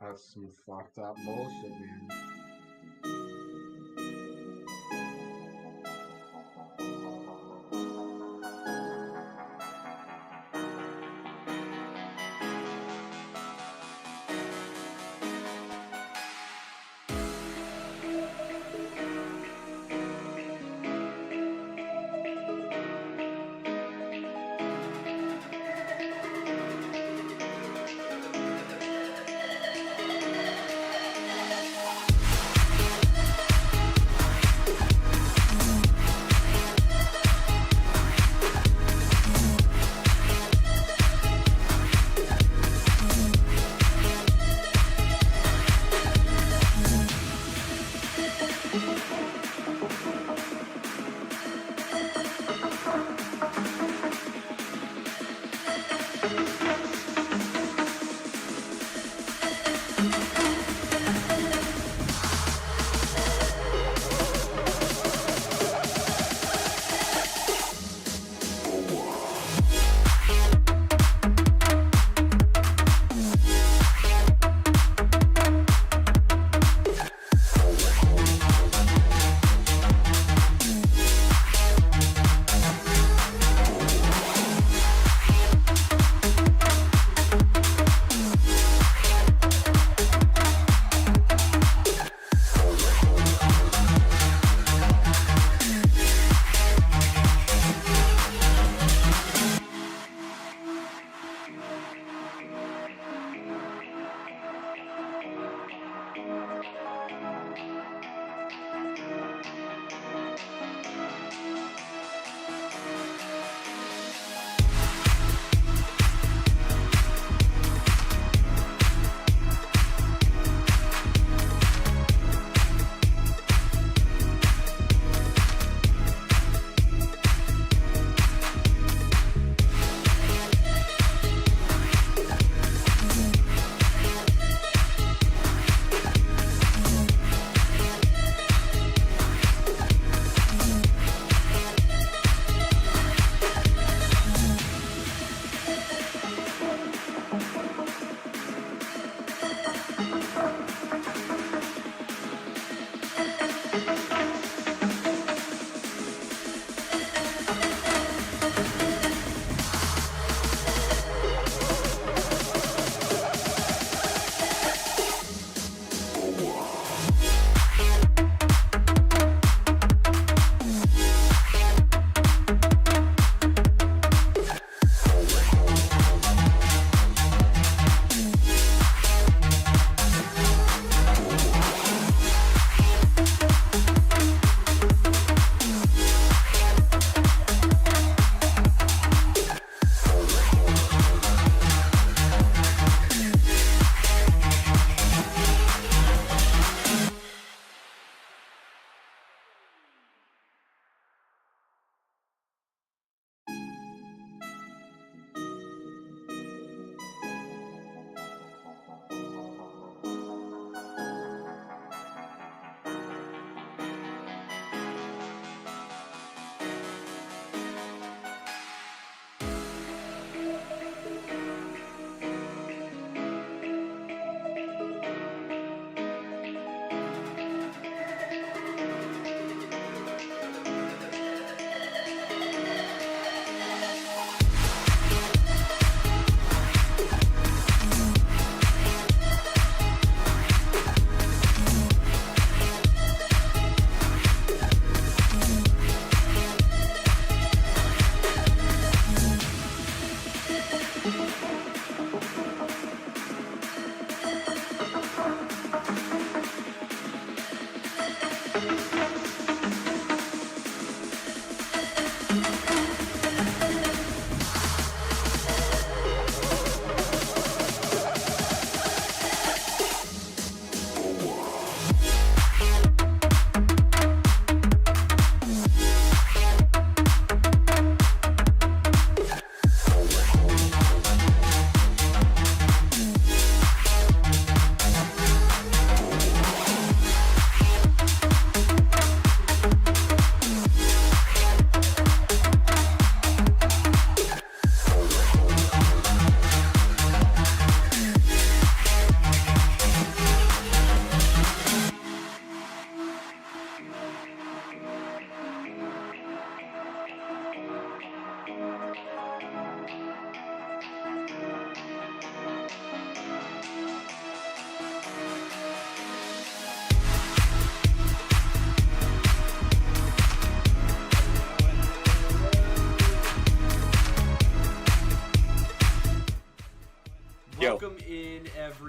That's some fucked up bullshit, man.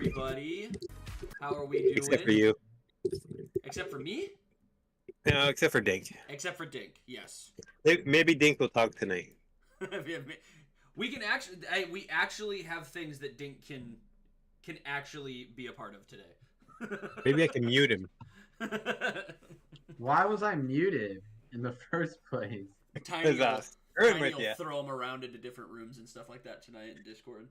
everybody. How are we doing? Except for you. Except for me? No, except for Dink. Except for Dink, yes. Maybe Dink will talk tonight. We can actually, we actually have things that Dink can actually be a part of today. Maybe I can mute him. Why was I muted in the first place? Tiny with will you. throw him around into different rooms and stuff like that tonight in Discord.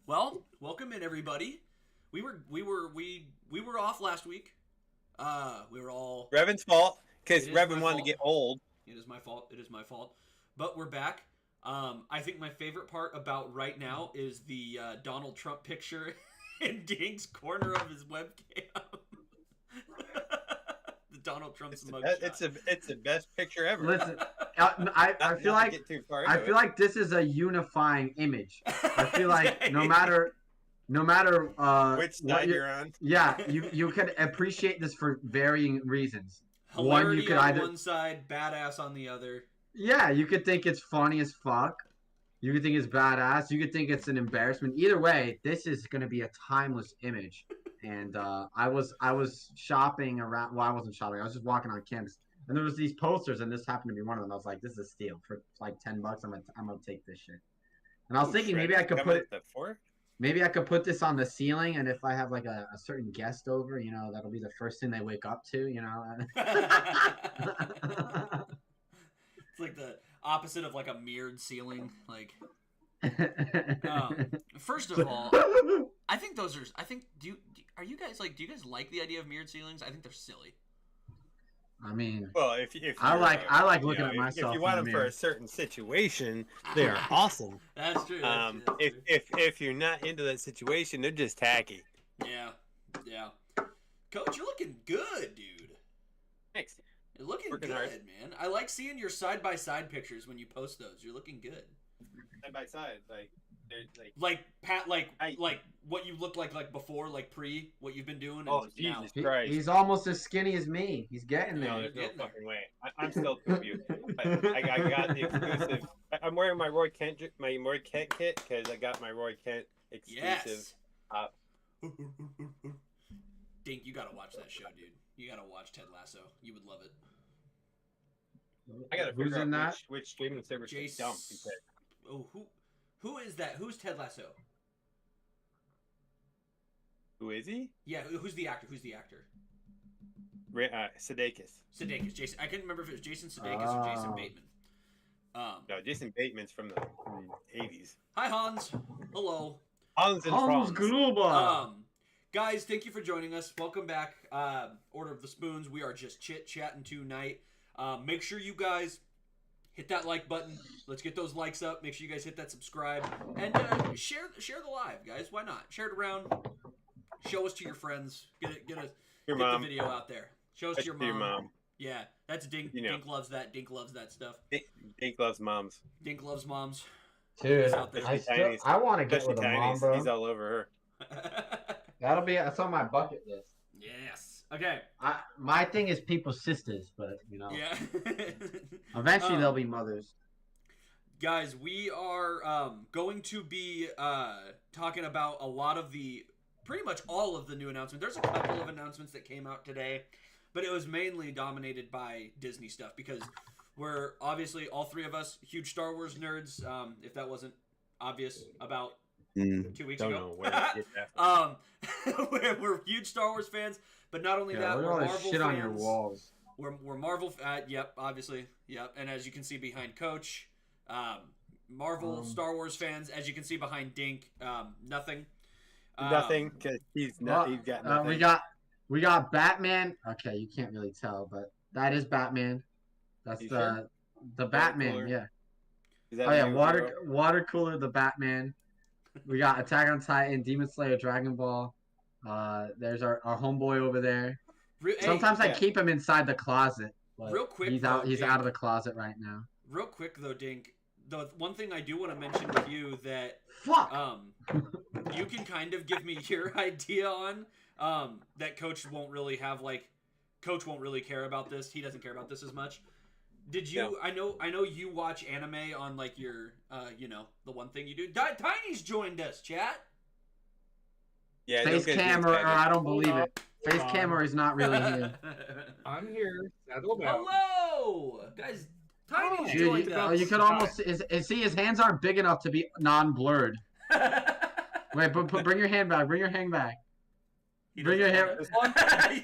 Well, welcome in everybody. We were off last week. We were all Revan's fault because It is Revan my wanted fault. to get old. It is my fault. It is my fault. But we're back. I think my favorite part about right now is the Donald Trump picture in Dink's corner of his webcam. The Donald Trump's mugshot. It's the best picture ever. Listen, I feel like this is a unifying image. I feel like no matter which side you're on. Yeah, you can appreciate this for varying reasons. Hilarity you could on one side, badass on the other. Yeah, you could think it's funny as fuck. You could think it's badass. You could think it's an embarrassment. Either way, this is going to be a timeless image. And I was shopping around. Well, I wasn't shopping. I was just walking on campus, and there was these posters, and this happened to be one of them. I was like, "This is a steal for like $10. I'm gonna take this shit." And I was thinking maybe I could put this on the ceiling, and if I have like a certain guest over, you know, that'll be the first thing they wake up to, you know. It's like the opposite of like a mirrored ceiling. Like, first of all, I think those are. I think do you guys like the idea of mirrored ceilings? I think they're silly. I mean, well, if I like looking at myself. If you want them for a certain situation, they are awesome. That's true. If you're not into that situation, they're just tacky. Yeah. Coach, you're looking good, dude. Thanks. You're looking Working good, hard. man. I like seeing your side by side pictures when you post those. You're looking good. Side by side, like what you looked like before, like pre what you've been doing. Oh, Jesus Christ! He's almost as skinny as me. He's getting there. No, there's no fucking way. I'm still confused. I got the exclusive. I'm wearing my Roy Kent kit because I got my Roy Kent exclusive. Yes. Dink, you gotta watch that show, dude. You gotta watch Ted Lasso. You would love it. I gotta figure out which streaming service to dump. Oh, who is that? Who's Ted Lasso? Who is he? Yeah, who's the actor? Sudeikis. Sudeikis. Jason. I couldn't remember if it was Jason Sudeikis or Jason Bateman. No, Jason Bateman's from the 80s. Hi, Hans. Hello. Hans Gruber. Guys, thank you for joining us. Welcome back. Order of the Spoons. We are just chit-chatting tonight. Make sure you guys hit that like button. Let's get those likes up. Make sure you guys hit that subscribe. And share the live, guys. Why not? Share it around. Show us to your friends. Get the video out there. Show us to your mom. Yeah, that's Dink. You know. Dink loves that. Dink loves that stuff. Dink loves moms. Dink loves moms. Dude, I want to get with a mom, bro. He's all over her. That's on my bucket list. Yes. Okay. My thing is people's sisters, but you know. Yeah. Eventually they'll be mothers. Guys, we are going to be talking about pretty much all of the new announcements. There's a couple of announcements that came out today, but it was mainly dominated by Disney stuff because we're obviously all three of us huge Star Wars nerds. If that wasn't obvious about 2 weeks ago. Know where we're huge Star Wars fans, but not only that, we're Marvel shit fans. On your walls. We're Marvel. Yep, obviously. Yep, and as you can see behind Coach, Marvel Star Wars fans. As you can see behind Dink, nothing. Nothing, because he's got nothing. We got Batman. Okay, you can't really tell, but that is Batman. That's the Batman. Cooler? Yeah. Is that water cooler. The Batman. We got Attack on Titan, Demon Slayer, Dragon Ball. There's our homeboy over there. Sometimes I keep him inside the closet. But real quick, he's out of the closet right now. Real quick though, Dink. The one thing I do want to mention with you that you can kind of give me your idea on that Coach won't really care about this. He doesn't care about this as much. Did you? No. I know you watch anime on like your the one thing you do. Tiny's joined us, chat. Yeah, Face don't get camera, or excited. I don't believe it. Face Hold on. camera is not really here. I'm here. Settle down. Hello, guys. Tiny's Hi. Dude, joined you us. could almost see his hands aren't big enough to be non-blurred. Wait, bring your hand back. Bring your hand back. He Bring your doesn't hand. This one?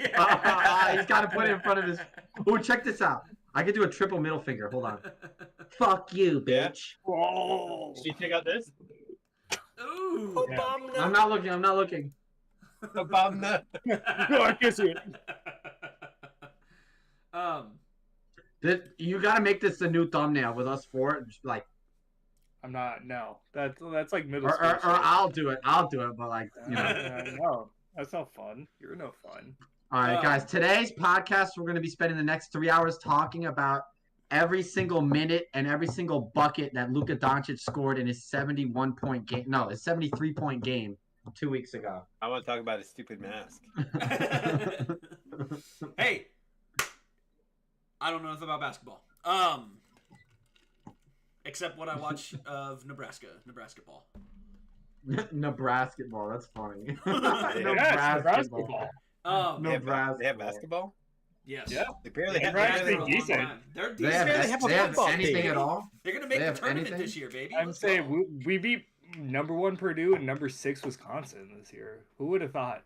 Yeah. He's got to put it in front of his. Oh, check this out. I could do a triple middle finger. Hold on. Fuck you, Yeah. bitch. Whoa. Should you check out this? Ooh. Yeah. I'm not looking. I'm not looking. Obama. No, I can see it. You got to make this the new thumbnail with us four. Just like, I'm not. No, that's like middle or school. shit. I'll do it. I'll do it. But like, you know. No, that's no fun. You're no fun. All right, guys. Today's podcast, we're going to be spending the next 3 hours talking about every single minute and every single bucket that Luka Doncic scored in his 71-point game. No, his 73-point game 2 weeks ago. I want to talk about his stupid mask. Hey, I don't know nothing about basketball. Except what I watch of Nebraska ball. Nebraska ball. That's funny. Nebraska ball. Nebraska They have basketball? Yes. Yeah. They barely have. Nebraska They've had it for a long decent. time. They're They have, decent. barely have a they have football anything team. at all? They're gonna make They the have tournament anything? this year, baby. I'm Let's saying go. we beat #1 Purdue and #6 Wisconsin this year. Who would have thought?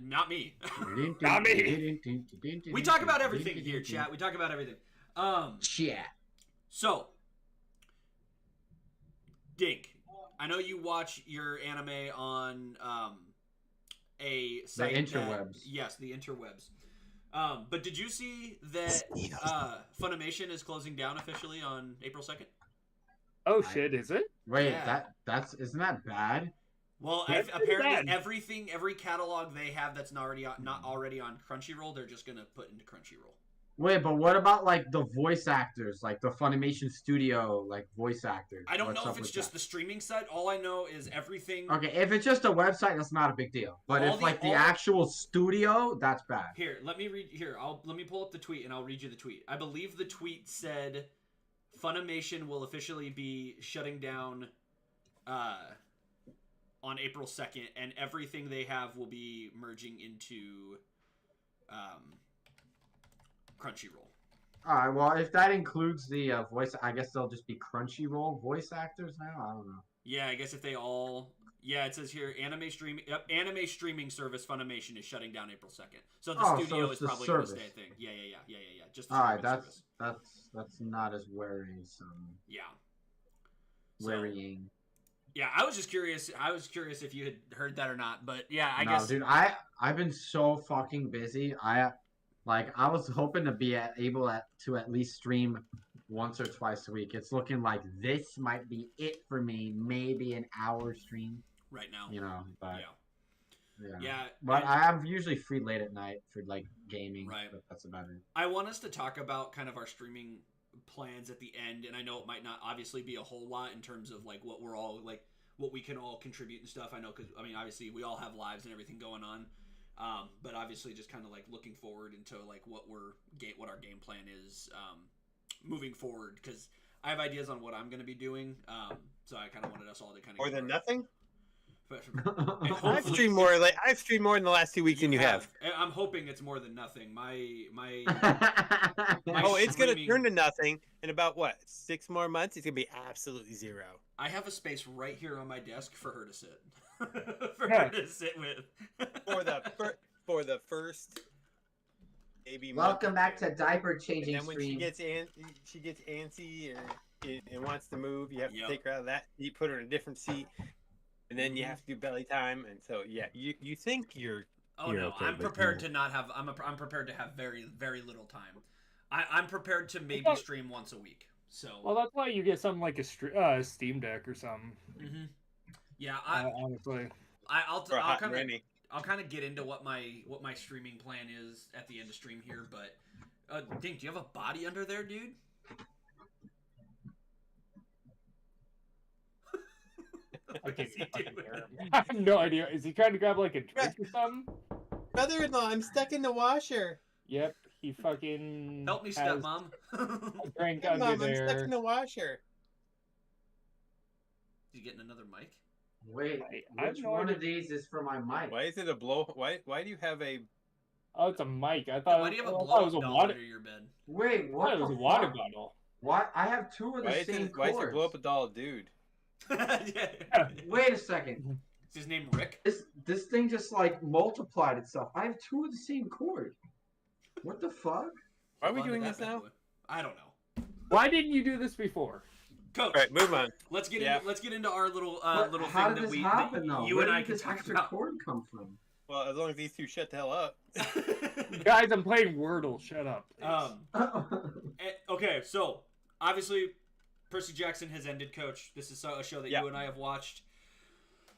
Not me. Not me. We talk about everything here, chat. We talk about everything. Chat. So, Dink, I know you watch your anime on a site interwebs. Yes, the interwebs. But did you see that Funimation is closing down officially on April 2nd? Oh shit, is it? Wait, Yeah. isn't that bad? Well, That's pretty apparently bad. every catalog they have that's not already on Crunchyroll, they're just gonna put into Crunchyroll. Wait, but what about like the voice actors, like the Funimation Studio, like voice actors? I don't What's know up if it's with just that? the streaming site. All I know is everything. Okay, if it's just a website, that's not a big deal. But All if the- like the all- actual studio, that's bad. Here, let me read. Here, let me pull up the tweet and I'll read you the tweet. I believe the tweet said, "Funimation will officially be shutting down on April 2nd, and everything they have will be merging into Crunchyroll." All right, well, if that includes the voice, I guess they'll just be Crunchyroll voice actors now. I don't know. Yeah, I guess if they all. Yeah, it says here anime streaming service Funimation is shutting down April 2nd. So the Oh, so studio it's is the probably going to service. stay a thing. Yeah. Just the All right, streaming service. that's not as worrisome. Yeah. So, Worrying. yeah, I was just curious. I was curious if you had heard that or not. But yeah, I No, guess. dude, I've been so fucking busy. I was hoping to be able to at least stream once or twice a week. It's looking like this might be it for me. Maybe an hour stream, Right now. you know. But Yeah. yeah. Yeah. But and I'm usually free late at night for like gaming. Right. But that's about it. I want us to talk about kind of our streaming plans at the end, and I know it might not obviously be a whole lot in terms of like what we're all like, what we can all contribute and stuff. I know because I mean obviously we all have lives and everything going on, but obviously just kind of like looking forward into like what our game plan is moving forward, because I have ideas on what I'm going to be doing. So I kind of wanted us all to kind of More than nothing? I've streamed more in the last 2 weeks than you have. I'm hoping it's more than nothing. My Oh, it's gonna streaming- turn to nothing in about what 6 more months. It's gonna be absolutely zero. I have a space right here on my desk for her to sit. For her to sit with. For the first maybe. Welcome month or back two. to diaper And changing then when stream. she gets antsy and wants to move, you have to Yep. take her out of that. You put her in a different seat, and then you have to do belly time. And so yeah, you think you're. Oh You're no, okay, I'm but prepared no. to not have. I'm prepared to have very very little time. I'm prepared to maybe stream once a week. So. Well, that's why you get something like a Steam Deck or something. Mhm. Yeah, Honestly, I'll Or hot kind and of ready. I'll kind of get into what my streaming plan is at the end of stream here, but Dink, do you have a body under there, dude? I What can't is he fucking doing? hear him. I have no idea. Is he trying to grab like a drink or something? Brother-in-law, I'm stuck in the washer. Yep, he fucking Help me, has stepmom. a drink Hey, under Mom, I'm stuck there. in the washer. You getting another mic? Wait, I have which no one idea. of these is for my mic? Why is it a blow? Why do you have a? Oh, it's a mic. I Yeah, thought, why do you have a I blow thought it was up a doll water. under your bed? Wait, I thought what it was the a water fuck? bottle. Why? I have two of the same Why is it blow cords. up a doll, dude? Yeah. Wait a second. Is his name Rick? This thing just like multiplied itself. I have two of the same cord. What the fuck? Why are we Hold on to doing that this bad now? boy. I don't know. Why didn't you do this before? Coach, All right, move on. let's get Yeah. into our little little How thing did that this we happen that though? you Where and I did can this talk extra about. cord come from? Well, as long as these two shut the hell up. Guys, I'm playing Wordle. Shut up. Okay, so obviously Percy Jackson has ended, Coach. This is a show that Yeah. you and I have watched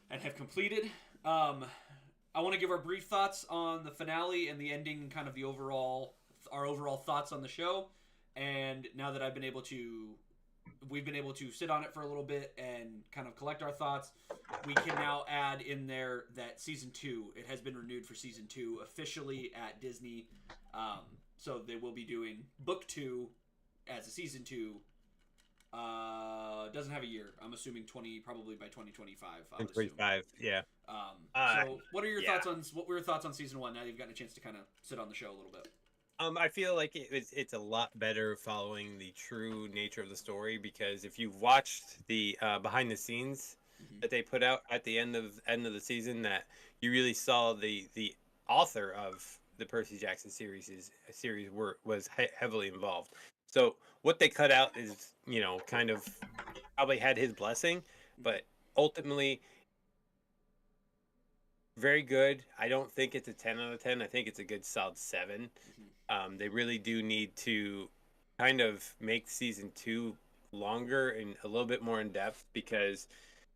and have completed. I want to give our brief thoughts on the finale and the ending, and kind of our overall thoughts on the show. And now that we've been able to sit on it for a little bit and kind of collect our thoughts, we can now add in there that season 2, it has been renewed for season 2 officially at Disney. So they will be doing book 2 as a season 2. Doesn't have a year. I'm assuming probably by 2025. I would assume. 25, yeah. So what are your yeah. what were your thoughts on season 1 now you've gotten a chance to kind of sit on the show a little bit? I feel like it's a lot better following the true nature of the story, because if you've watched the behind the scenes that they put out at the end of the season, that you really saw the author of the Percy Jackson series was heavily involved. So what they cut out is, kind of probably had his blessing, but ultimately very good. I don't think it's a 10 out of 10. I think it's a good solid 7. They really do need to kind of make season 2 longer and a little bit more in depth, because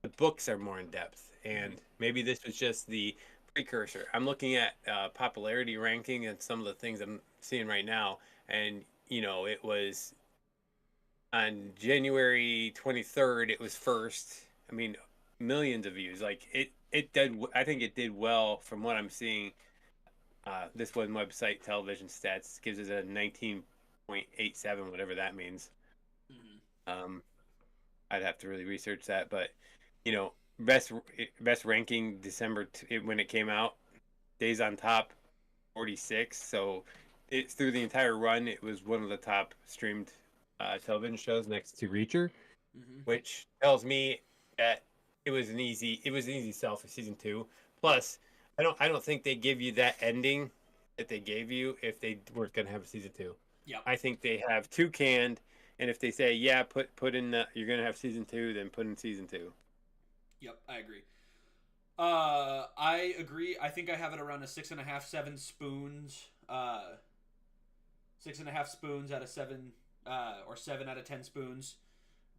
the books are more in depth, and maybe this was just the precursor. I'm looking at popularity ranking and some of the things I'm seeing right now, and it was on January 23rd. It was first. I mean, millions of views. Like it did. I think it did well from what I'm seeing. This one website, Television Stats, gives it a 19.87, whatever that means. I'd have to really research that, but best ranking December when it came out. Days on Top, 46. So it's through the entire run. It was one of the top streamed television shows next to Reacher, which tells me that it was an easy sell for season 2. Plus, I don't think they give you that ending that they gave you if they weren't going to have a season 2. Yeah. I think they have 2 canned, and if they say, yeah, put in you're going to have season 2, then put in season 2. Yep, I agree. I agree. I think I have it around a 6.5, 7 spoons. 6.5 spoons out of 7, or 7 out of 10 spoons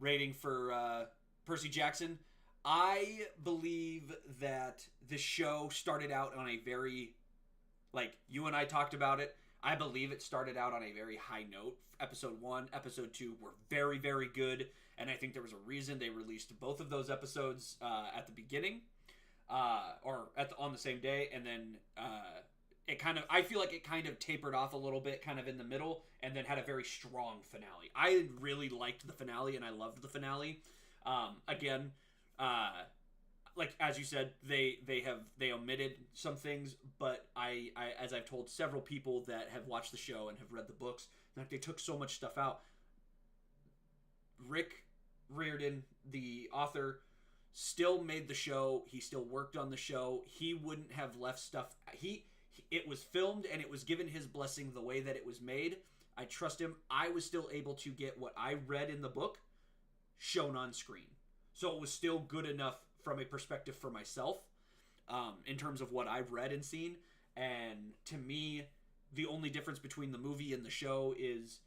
rating for Percy Jackson. I believe that this show started out on a very, like you and I talked about it, I believe it started out on a very high note. Episode 1, Episode 2 were very, very good, and I think there was a reason they released both of those episodes at the beginning, or on the same day, and then I feel like it kind of tapered off a little bit, kind of in the middle, and then had a very strong finale. I really liked the finale, and I loved the finale. Again, like as you said, they omitted some things, but I as I've told several people that have watched the show and have read the books, like they took so much stuff out. Rick Riordan, the author, still made the show. He still worked on the show. He wouldn't have left stuff. It was filmed and it was given his blessing the way that it was made. I trust him. I was still able to get what I read in the book shown on screen. So it was still good enough from a perspective for myself, in terms of what I've read and seen. And to me, the only difference between the movie and the show is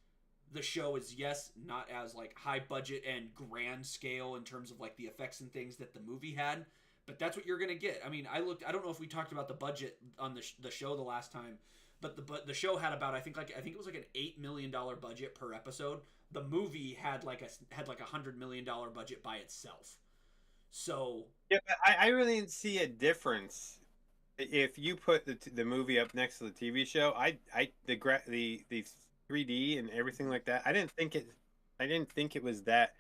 yes, not as like high budget and grand scale in terms of like the effects and things that the movie had, but that's what you're gonna get. I mean, I don't know if we talked about the budget on the show the last time, but the show had about I think it was like an $8 million budget per episode. The movie had like a $100 million budget by itself. So yeah, but I really didn't see a difference. If you put the movie up next to the TV show, the 3D and everything like that, I didn't think it was that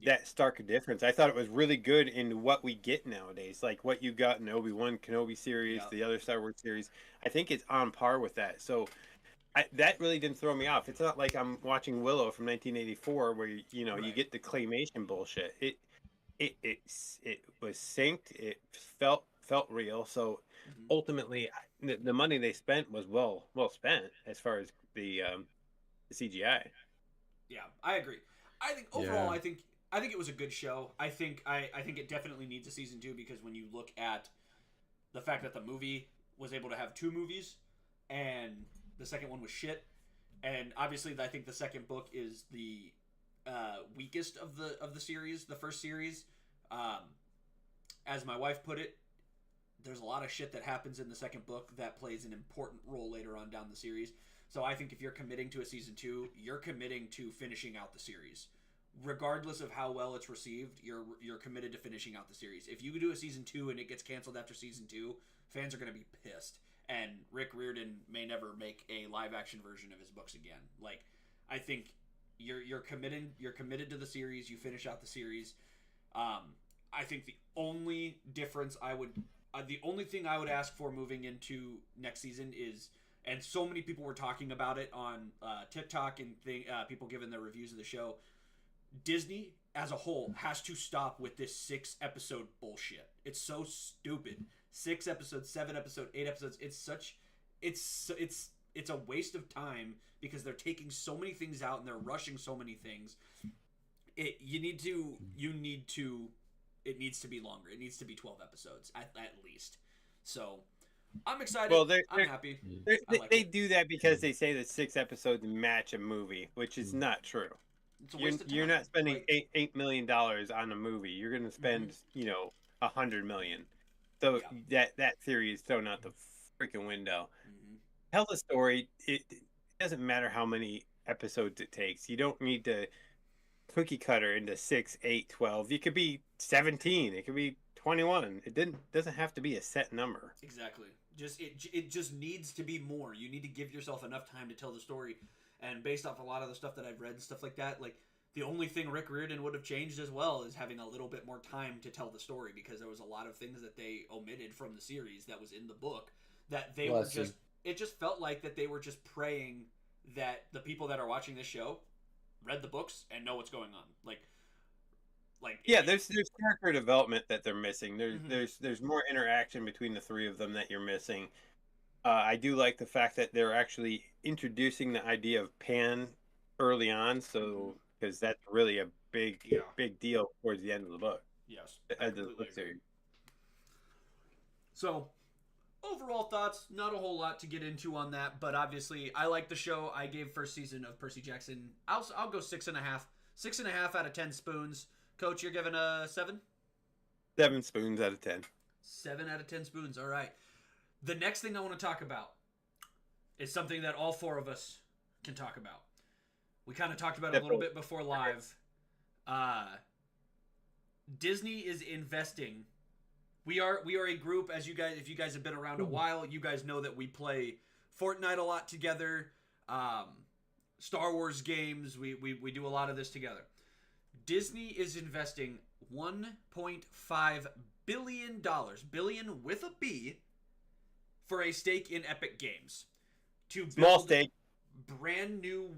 that stark difference. I thought it was really good in what we get nowadays, like what you got in the Obi-Wan Kenobi series, the other Star Wars series. I think it's on par with that. So that really didn't throw me off. It's not like I'm watching Willow from 1984, where you get the claymation bullshit. It was synced. It felt real. So ultimately, the money they spent was well spent as far as the CGI. Yeah, I agree. I think overall, I think it was a good show. I think it definitely needs a season 2 because when you look at the fact that the movie was able to have 2 movies and the second one was shit, and obviously I think the second book is the weakest of the series, the first series. As my wife put it, there's a lot of shit that happens in the second book that plays an important role later on down the series. So I think if you're committing to a season 2, you're committing to finishing out the series. Regardless of how well it's received, you're committed to finishing out the series. If you do a season 2 and it gets canceled after season 2, fans are going to be pissed. And Rick Riordan may never make a live action version of his books again. Like, I think you're committed to the series. You finish out the series. I think the only difference the only thing I would ask for moving into next season is, and so many people were talking about it on TikTok and people giving their reviews of the show, Disney as a whole has to stop with this 6-episode bullshit. It's so stupid. 6 episodes, 7 episodes, 8 episodes. It's a waste of time because they're taking so many things out and they're rushing so many things. It needs to be longer. It needs to be 12 episodes at least. So I'm excited. Well, I'm happy. They do that because they say that 6 episodes match a movie, which is not true. It's a waste of time. You're not spending $8 million on a movie. You're going to spend $100 million. So that theory is thrown out the freaking window. Tell the story. It doesn't matter how many episodes it takes. You don't need to cookie cutter into 6, 8, 12. It could be 17. It could be 21. It doesn't have to be a set number. Exactly. It just needs to be more. You need to give yourself enough time to tell the story. And based off a lot of the stuff that I've read and stuff like that, like the only thing Rick Riordan would have changed as well is having a little bit more time to tell the story, because there was a lot of things that they omitted from the series that was in the book that they were just. It just felt like that they were just praying that the people that are watching this show read the books and know what's going on. There's character development that they're missing. There's more interaction between the 3 of them that you're missing. I do like the fact that they're actually introducing the idea of Pan early on, so because that's really a big deal towards the end of the book. Yes, The book series. So, overall thoughts, not a whole lot to get into on that, but obviously I like the show. I gave first season of Percy Jackson. I'll go 6.5. 6.5 out of 10 spoons. Coach, you're giving a 7? 7 spoons out of 10. 7 out of 10 spoons. All right. The next thing I want to talk about is something that all 4 of us can talk about. We kind of talked about it a little bit before live. Disney is investing. We are a group, as you guys, if you guys have been around a while, you guys know that we play Fortnite a lot together. Star Wars games, we do a lot of this together. Disney is investing $1.5 billion, billion with a B, for a stake in Epic Games to build small stake, brand new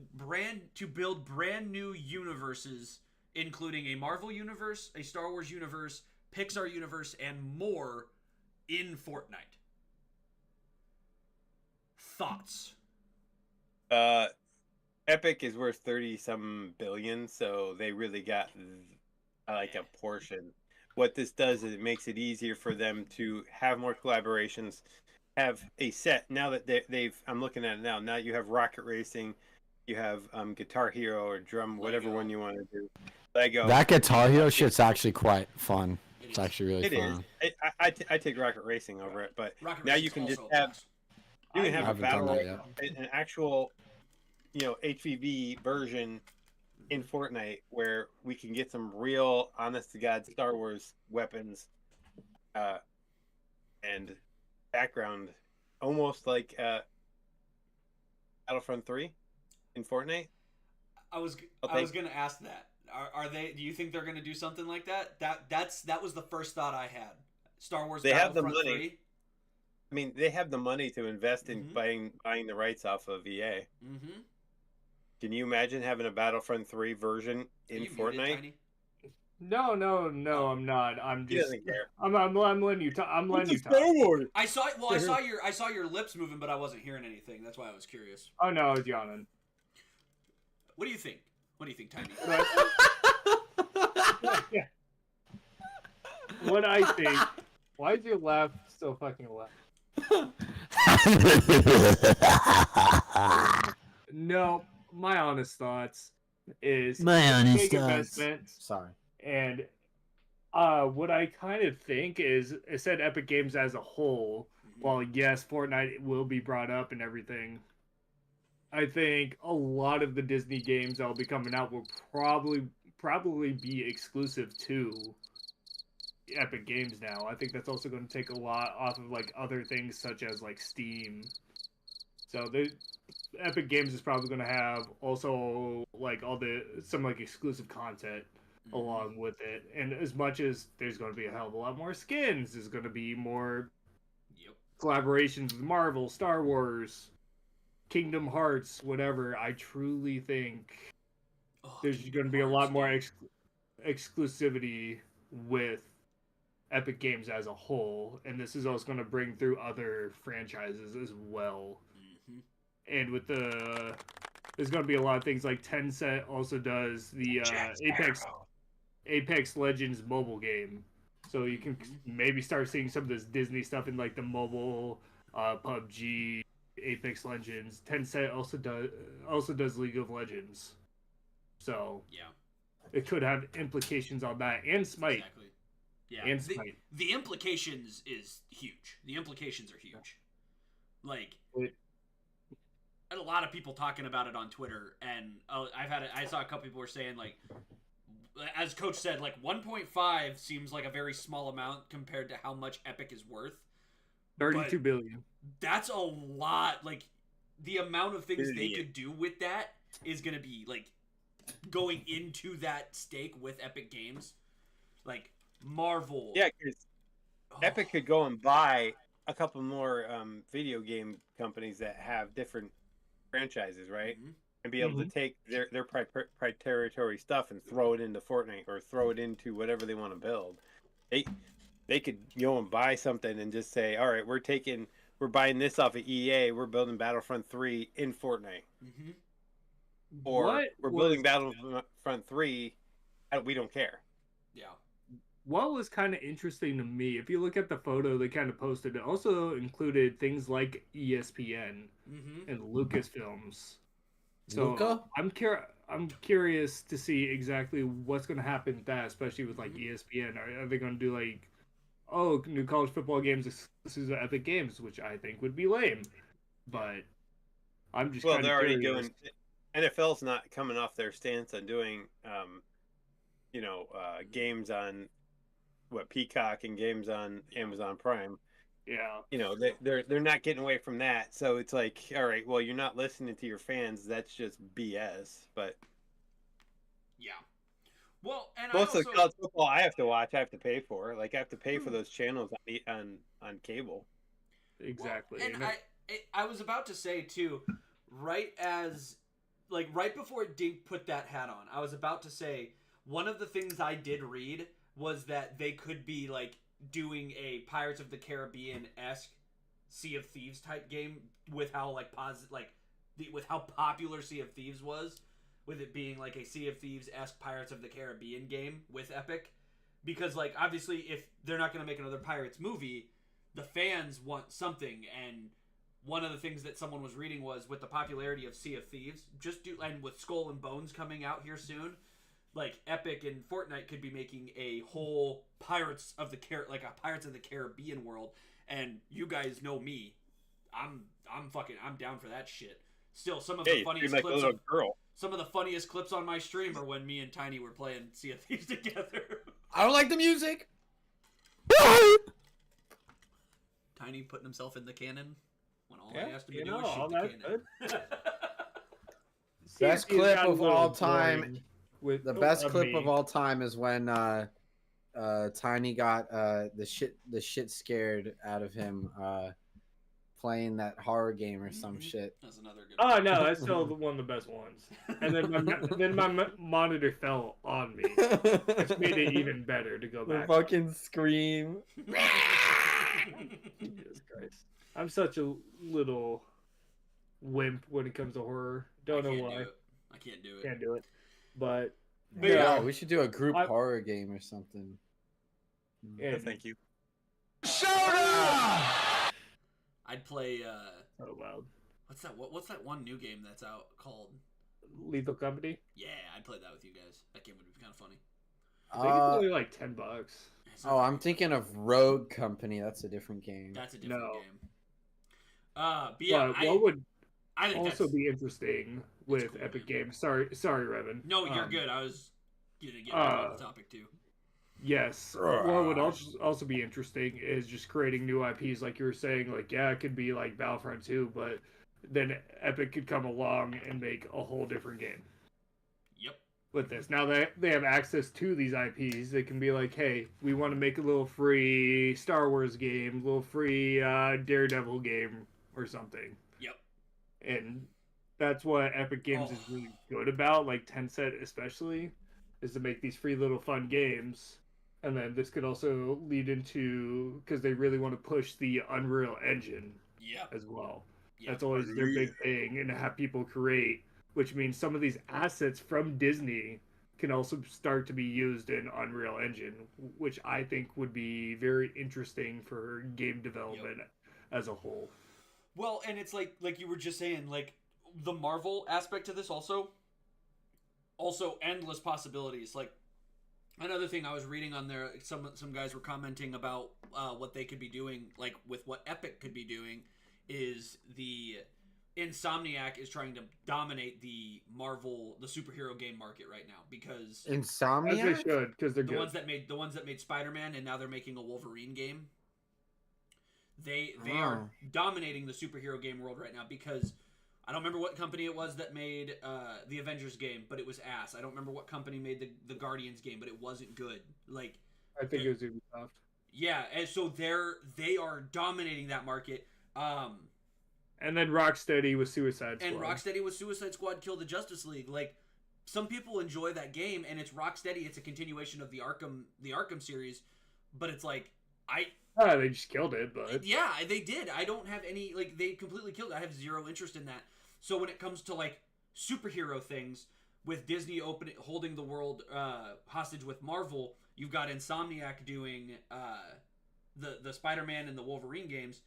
universes, including a Marvel universe, a Star Wars universe, Pixar universe, and more in Fortnite. Thoughts? Epic is worth 30-some billion, so they really got a portion. What this does is it makes it easier for them to have more collaborations, have a set. Now that they've, I'm looking at it now. Now you have Rocket Racing, you have Guitar Hero or Drum, whatever one you want to do. Lego. That Guitar Hero shit's actually quite fun. It's actually really fun. It is. I take Rocket Racing over it, but Rocket now you can just have a battle, an actual, HVV version in Fortnite where we can get some real, honest to God Star Wars weapons, and background, almost like Battlefront 3 in Fortnite. I was gonna ask that. Are they? Do you think they're going to do something like that? That was the first thought I had. Star Wars They have the Battlefront money. 3. I mean, they have the money to invest in Mhm. buying the rights off of EA. Mm-hmm. Can you imagine having a Battlefront 3 version Are in you muted, Fortnite? Tiny? No, Oh. I'm not. I'm He just. doesn't care. I'm letting you talk. I'm letting you talk. Wars? I saw. Well, I saw your lips moving, but I wasn't hearing anything. That's why I was curious. Oh no, I was yawning. What do you think? What do you think, Tiny? Yeah. What I think. Why is your laugh so fucking loud? No, my honest thoughts is My it's a honest big thoughts. investment, Sorry. and what I kind of think is, it said Epic Games as a whole. While yes, Fortnite will be brought up and everything, I think a lot of the Disney games that will be coming out will probably be exclusive to Epic Games now. I think that's also going to take a lot off of like other things such as like Steam. So Epic Games is probably going to have also like some like exclusive content along with it. And as much as there's going to be a hell of a lot more skins, there's going to be more collaborations with Marvel, Star Wars, Kingdom Hearts, whatever. I truly think there's going to be a lot more exclusivity with Epic Games as a whole, and this is also going to bring through other franchises as well. And with there's going to be a lot of things like Tencent also does the Apex Legends mobile game, so you can maybe start seeing some of this Disney stuff in like the mobile PUBG, Apex Legends. Tencent also does League of Legends, so it could have implications on that, and Smite. Exactly. Yeah, and Smite. The implications is huge. The implications are huge. Like, I had a lot of people talking about it on Twitter, and I saw a couple people were saying, like, as Coach said, like 1.5 seems like a very small amount compared to how much Epic is worth. 32 billion. That's a lot. Like, the amount of things they could do with that is going to be, like, going into that stake with Epic Games. Like, Marvel. Yeah, because Epic could go and buy a couple more video game companies that have different franchises, right? And be able to take their proprietary stuff and throw it into Fortnite or throw it into whatever they want to build. They could go and buy something and just say, all right, we're buying this off of EA. We're building Battlefront 3 in Fortnite. Or we're building Battlefront 3. We don't care. Yeah. What was kind of interesting to me, if you look at the photo they kind of posted, it also included things like ESPN and Lucasfilms. So Luca? I'm curious to see exactly what's going to happen with that, especially with like ESPN. Are they going to do like, new college football games exclusive to Epic Games, which I think would be lame. But I'm just they're already doing. NFL's not coming off their stance on doing, games on Peacock and games on Amazon Prime. Yeah. They're not getting away from that. So it's like, all right, well, you're not listening to your fans. That's just BS. But yeah. Well, and most of the college football I have to watch, I have to pay for. Like, I have to pay for those channels on cable. Exactly. Well, and I was about to say too, right before Dink put that hat on, I was about to say one of the things I did read was that they could be like doing a Pirates of the Caribbean-esque Sea of Thieves type game with how with how popular Sea of Thieves was, with it being like a Sea of Thieves-esque Pirates of the Caribbean game with Epic, because like obviously if they're not going to make another Pirates movie, the fans want something. And one of the things that someone was reading was, with the popularity of Sea of Thieves, and with Skull and Bones coming out here soon, like Epic and Fortnite could be making a whole Pirates of the Caribbean world. And you guys know me, I'm down for that shit. Still, some of the funniest clips. Some of the funniest clips on my stream are when me and Tiny were playing Sea of Thieves together. I don't like the music. Tiny putting himself in the cannon when all he has to do is all shoot the cannon. Best clip of all time with The best of clip me. of all time is when Tiny got the shit scared out of him playing that horror game or some shit. That's another good Oh one. no, that's still one of the best ones. And then my monitor fell on me, which made it even better to go The back. fucking scream. Jesus Christ, I'm such a little wimp when it comes to horror. Don't know why. I can't do it. Can't do it. But But Yeah, yeah. we should do a group I- horror game or something. No, thank you. I'd play oh wow, what's that one new game that's out called? Lethal Company. Yeah, I'd play that with you guys. That game would be kind of funny. I think it's only like $10. It's not Oh, very I'm much. thinking of Rogue Company. That's a different game. That's a different No. game. But yeah, But what would I think also that's be interesting with cool, Epic man. Games. Sorry, Revan. No, you're good. I was gonna get back on the topic too. Yes. What would also be interesting is just creating new IPs, like you were saying. Like, yeah, it could be like Battlefront 2, but then Epic could come along and make a whole different game Yep. with this. Now that they have access to these IPs, they can be like, hey, we want to make a little free Star Wars game, a little free Daredevil game or something. Yep. And that's what Epic Games is really good about, like Tencent especially, is to make these free little fun games. And then this could also lead into, because they really want to push the Unreal Engine Yep. as well. Yep. That's always their big thing, and to have people create, which means some of these assets from Disney can also start to be used in Unreal Engine, which I think would be very interesting for game development as a whole. Well, and it's like you were just saying, like the Marvel aspect to this also endless possibilities. Like another thing I was reading on there, some guys were commenting about what they could be doing, like with what Epic could be doing, is the Insomniac is trying to dominate the Marvel, the superhero game market right now, because As Insomnia? they should, because they're the good. ones that made Spider-Man, and now they're making a Wolverine game. They are dominating the superhero game world right now, because I don't remember what company it was that made the Avengers game, but it was ass. I don't remember what company made the Guardians game, but it wasn't good. Like, I think it was Ubisoft. yeah, and so they are dominating that market. And then Rocksteady with Suicide Squad. And Rocksteady with Suicide Squad killed the Justice League. Like, some people enjoy that game, and it's Rocksteady. It's a continuation of the Arkham series, but it's like They just killed it, but yeah, they did. I don't have any, like, they completely killed it. I have zero interest in that. So when it comes to like superhero things, with Disney holding the world hostage with Marvel, you've got Insomniac doing the Spider-Man and the Wolverine games,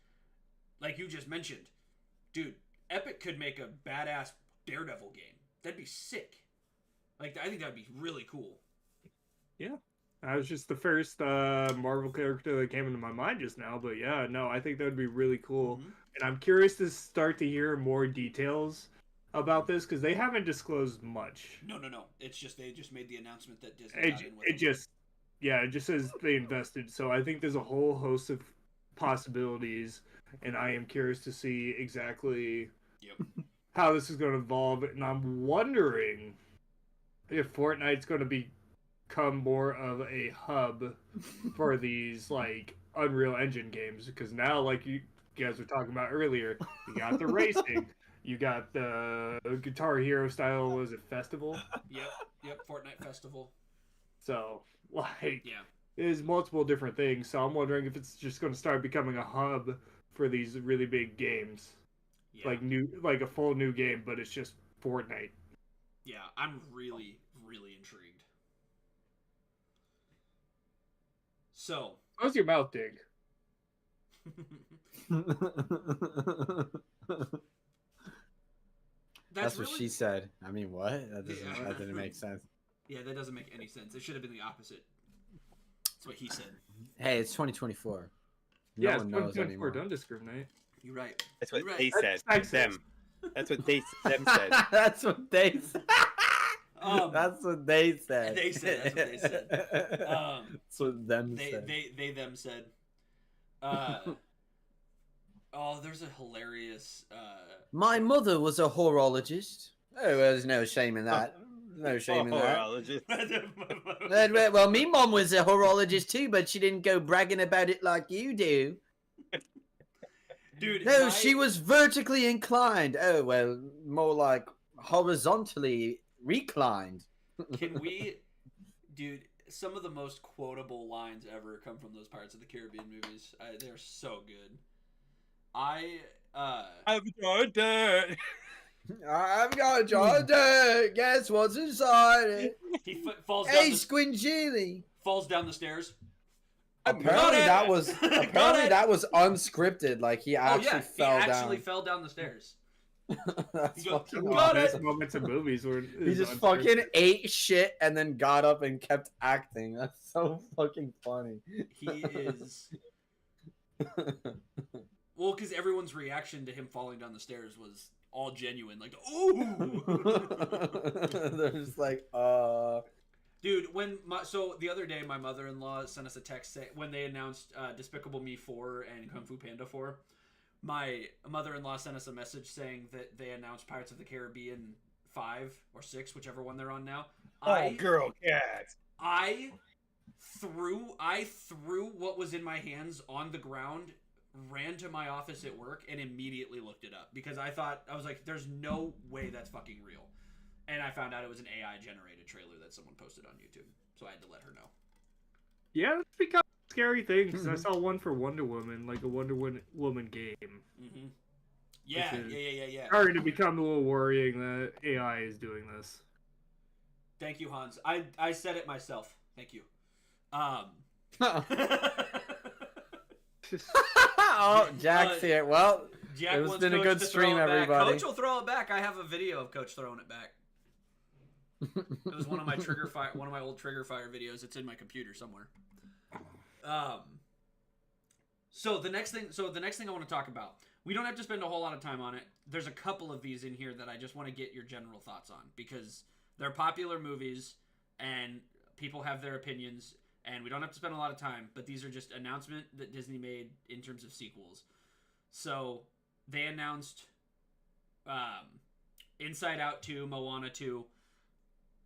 like you just mentioned. Dude, Epic could make a badass Daredevil game. That'd be sick. Like, I think that'd be really cool. yeah. That was just the first Marvel character that came into my mind just now, but yeah, no, I think that would be really cool. Mm-hmm. And I'm curious to start to hear more details about this, because they haven't disclosed much. No. It's just they just made the announcement that Disney got in with It just says they invested. So I think there's a whole host of possibilities, and I am curious to see exactly how this is going to evolve. And I'm wondering if Fortnite's going to become more of a hub for these like Unreal Engine games, because now, like you guys were talking about earlier, you got the racing, you got the Guitar Hero style, was it Festival? Yep, Fortnite Festival. So, like, there's multiple different things. So I'm wondering if it's just going to start becoming a hub for these really big games, like a full new game, but it's just Fortnite. Yeah, I'm really, really intrigued. So, how's your mouth, Dink? That's what she said. I mean, what? That didn't make sense. Yeah, that doesn't make any sense. It should have been the opposite. That's what he said. Hey, it's 2024. No one knows anymore. Don't discriminate. You're right. That's what You're they right. said. Them. That's what them said. That's what they said. That's what they said. They said. That's what they said. That's what them said. They them said. There's a hilarious. My mother was a horologist. Oh, there's no shame in that. No shame in that. Horologist. Well, me mom was a horologist too, but she didn't go bragging about it like you do. Dude, No, she was vertically inclined. Oh, well, more like horizontally reclined. Can we, dude? Some of the most quotable lines ever come from those Pirates of the Caribbean movies. They're so good. I've got dirt. I've got a jar of dirt. Guess what's inside it? He falls down. Hey, The, Squinchili. falls down the stairs. Apparently it. that was Got it. unscripted. Like he actually fell he actually down. fell down the stairs. That's You go, fucking got awesome. it. Moments of movies where He just fucking ate shit and then got up and kept acting. That's so fucking funny. He is. Well, because everyone's reaction to him falling down the stairs was all genuine, like, ooh. They're just like, Dude, so the other day, my mother-in-law sent us a text when they announced Despicable Me 4 and Kung Fu Panda 4. My mother-in-law sent us a message saying that they announced Pirates of the Caribbean 5 or 6, whichever one they're on now. Girl cat. I threw what was in my hands on the ground, ran to my office at work, and immediately looked it up because I was like, there's no way that's fucking real. And I found out it was an AI generated trailer that someone posted on YouTube. So I had to let her know. Yeah, it's become a scary thing because I saw one for Wonder Woman, like a Wonder Woman game. Mm-hmm. Yeah. Starting to become a little worrying that AI is doing this. Thank you, Hans. I said it myself. Thank you. oh, Jack's here. Well, Jack it was wants been a Coach good to stream, throw it back. everybody. Coach will throw it back. I have a video of Coach throwing it back. It was one of my one of my old Trigger Fire videos. It's in my computer somewhere. So the next thing I want to talk about. We don't have to spend a whole lot of time on it. There's a couple of these in here that I just want to get your general thoughts on because they're popular movies and people have their opinions and we don't have to spend a lot of time, but these are just announcements that Disney made in terms of sequels. So they announced Inside Out 2, Moana 2.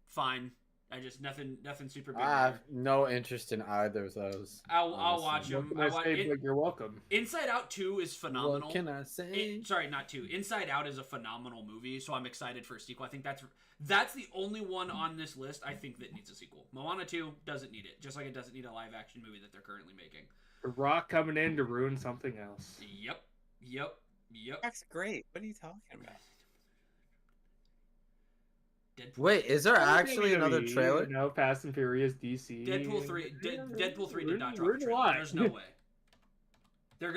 Fine. I just nothing super big. I have no interest in either of those. I'll watch them. You're welcome. Inside Out 2 is phenomenal. What can I say? Sorry, not 2. Inside Out is a phenomenal movie, so I'm excited for a sequel. I think that's the only one on this list I think that needs a sequel. Moana 2 doesn't need it, just like it doesn't need a live action movie that they're currently making. The Rock coming in to ruin something else. Yep. That's great. What are you talking about? Deadpool. Wait, is there actually another trailer? No, Fast and Furious DC. Deadpool 3 Deadpool 3 did not drop the trailer. There's no way. They were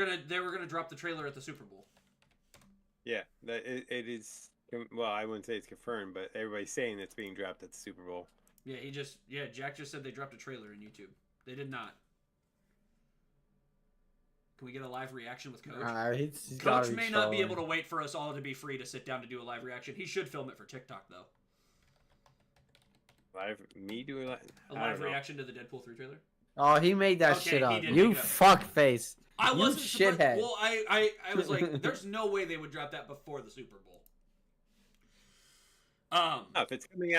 gonna drop the trailer at the Super Bowl. Yeah, it is. Well, I wouldn't say it's confirmed, but everybody's saying it's being dropped at the Super Bowl. Yeah, Jack just said they dropped a trailer in YouTube. They did not. Can we get a live reaction with Coach? He's Coach may not be able to wait for us all to be free to sit down to do a live reaction. He should film it for TikTok though. Me doing a live reaction to the Deadpool 3 trailer? Oh, he made that Okay, shit he up. did You make it up. fuck face. I You wasn't surprised. shithead. Well, I was like, there's no way they would drop that before the Super Bowl. No, if it's coming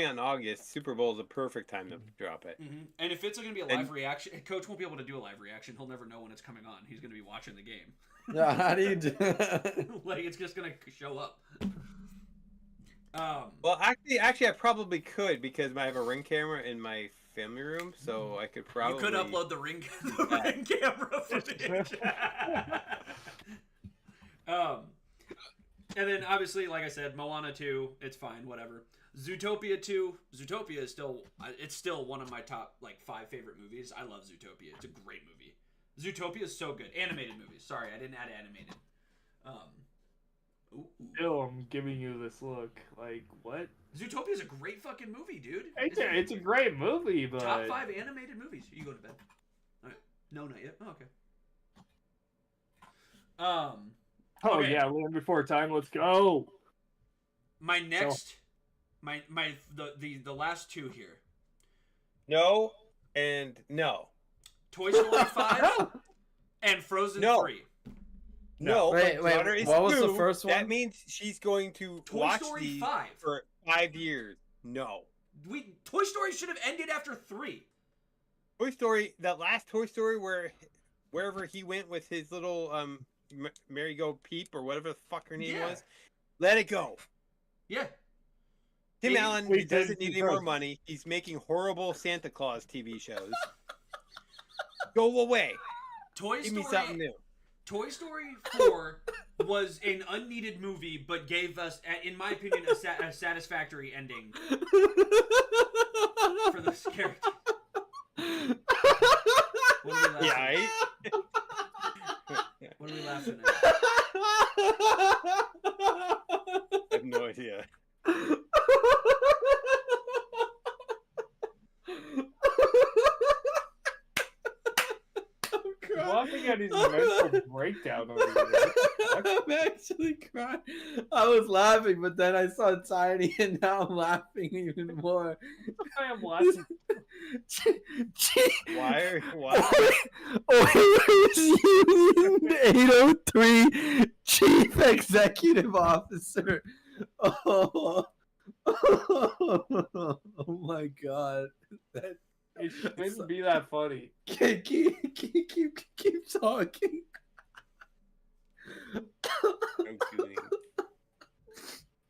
out in August, Super Bowl is a perfect time to drop it. Mm-hmm. And if it's going to be a live reaction, Coach won't be able to do a live reaction. He'll never know when it's coming on. He's going to be watching the game. Yeah, how do you do? Like it's just going to show up. Well, actually, I probably could because I have a Ring camera in my family room, so I could probably. You could upload the ring camera footage. And then obviously, like I said, Moana 2, it's fine, whatever. Zootopia 2, Zootopia is still one of my top 5 favorite movies. I love Zootopia. It's a great movie. Zootopia is so good. Animated movies. Sorry, I didn't add animated. Still, I'm giving you this look. Like, what? Zootopia is a great fucking movie, dude. It's a great movie, but... Top 5 animated movies. You go to bed. All right. No, not yet. Oh, okay. Okay. Yeah, Land Before Time. Let's go. My next... The last 2 here. No and no. Toy Story 5 and Frozen 3. No, wait, daughter is what was the 2. first one? That means she's going to Toy watch Story these 5 for 5 years. No. Toy Story should have ended after 3. Toy Story, that last Toy Story wherever he went with his little merry-go peep or whatever the fuck her name was, let it go. Yeah. Tim Allen he doesn't need any more Frozen. money. He's making horrible Santa Claus TV shows. Go away. Give me something new. Toy Story 4 was an unneeded movie, but gave us, in my opinion, a satisfactory ending for this character. What are we laughing Yeah, at? What are we laughing at? I have no idea. I'm laughing at his mental breakdown over here. I'm actually crying. I was laughing, but then I saw Tiny, and now I'm laughing even more. I am watching. Why? Oilers Union 803 Chief Executive Officer. Oh, oh my God. That, It shouldn't be that funny. keep talking.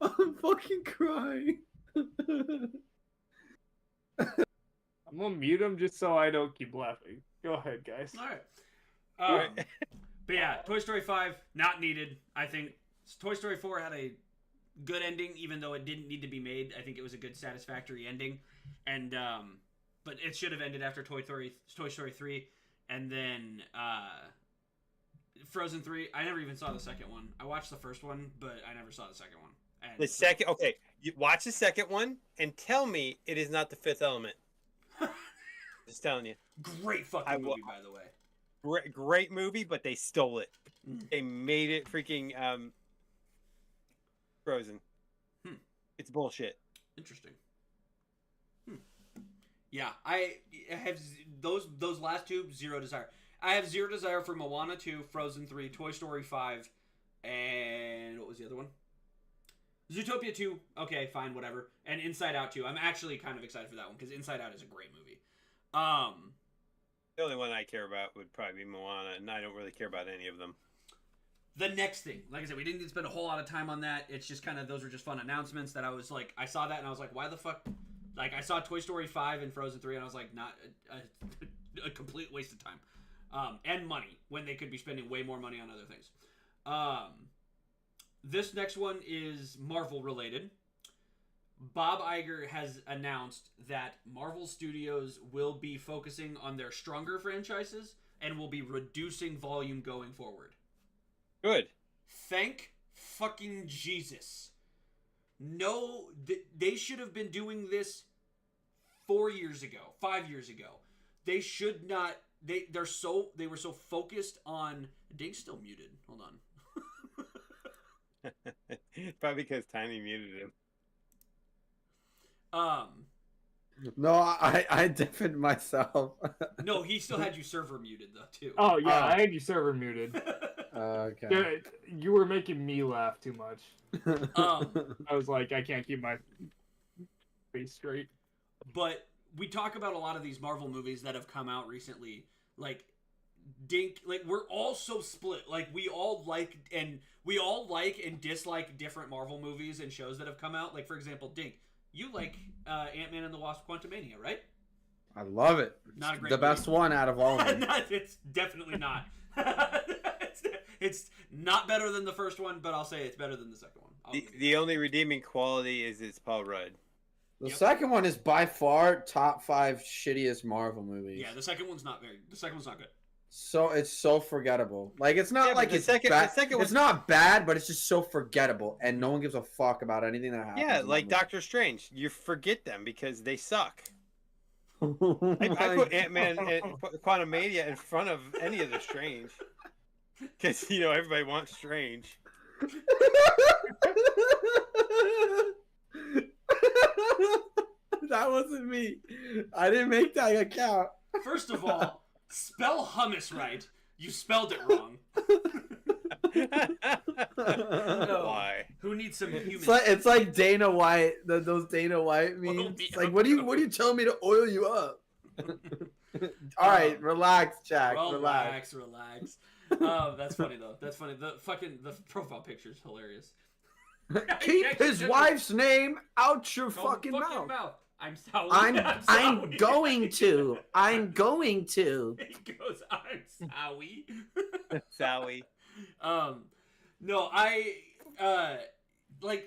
I'm fucking crying. I'm gonna mute him just so I don't keep laughing. Go ahead, guys. All right. But yeah, Toy Story 5, not needed. I think Toy Story 4 had a good ending, even though it didn't need to be made. I think it was a good, satisfactory ending. And but it should have ended after Toy Story 3. And then Frozen 3. I never even saw the second one. I watched the first one, but I never saw the second one. And The second, okay, you watch the second one and tell me it is not The Fifth Element. Just telling you. Great fucking movie, by the way. Great movie, but they stole it. Mm. They made it freaking Frozen. It's bullshit. Interesting. Yeah, I have those last two, zero desire. I have zero desire for Moana 2, Frozen 3, Toy Story 5, and what was the other one? Zootopia 2, okay, fine, whatever. And Inside Out 2. I'm actually kind of excited for that one, because Inside Out is a great movie. The only one I care about would probably be Moana, and I don't really care about any of them. The next thing, like I said, we didn't spend a whole lot of time on that. It's just kind of, those were just fun announcements that I was like, I saw that and I was like, why the fuck? Like, I saw Toy Story 5 and Frozen 3 and I was like, not a complete waste of time. And money, when they could be spending way more money on other things. This next one is Marvel related. Bob Iger has announced that Marvel Studios will be focusing on their stronger franchises and will be reducing volume going forward. Good. Thank fucking Jesus. No, they should have been doing this 4 years ago, 5 years ago. They should not. They were so focused on. Dink's still muted. Hold on. Probably because Tiny muted him. No, I deafened myself. No, he still had you server muted though too. Oh yeah, I had you server muted. Okay. Yeah, you were making me laugh too much. I was like, I can't keep my face straight. But we talk about a lot of these Marvel movies that have come out recently. Like Dink, like we're all so split. Like we all like and dislike different Marvel movies and shows that have come out. Like for example, Dink, you like Ant-Man and the Wasp: Quantumania, right? I love it. Not a great the movie. best one out of all of them. It's definitely not. It's not better than the first one, but I'll say it's better than the second one. The only redeeming quality is it's Paul Rudd. The second one is by far top 5 shittiest Marvel movies. Yeah, the second one's not good. So it's so forgettable. Like it's not like it's bad. It's not bad, but it's just so forgettable, and no one gives a fuck about anything that happens. Yeah, like Doctor Strange. You forget them because they suck. Oh I my put Ant-Man and Quantumania in front of any of the Strange. Because, everybody wants Strange. That wasn't me. I didn't make that account. First of all, spell hummus right. You spelled it wrong. Why? Who need some humans. It's like Dana White, those Dana White memes. It's like, what do you tell me to oil you up? All right, relax, Jack. Relax. Relax. That's funny though. That's funny. The profile picture is hilarious. Keep his wife's name out your fucking mouth. I'm sorry. I'm going to. I'm going to. He goes, I'm sorry. Sorry. No,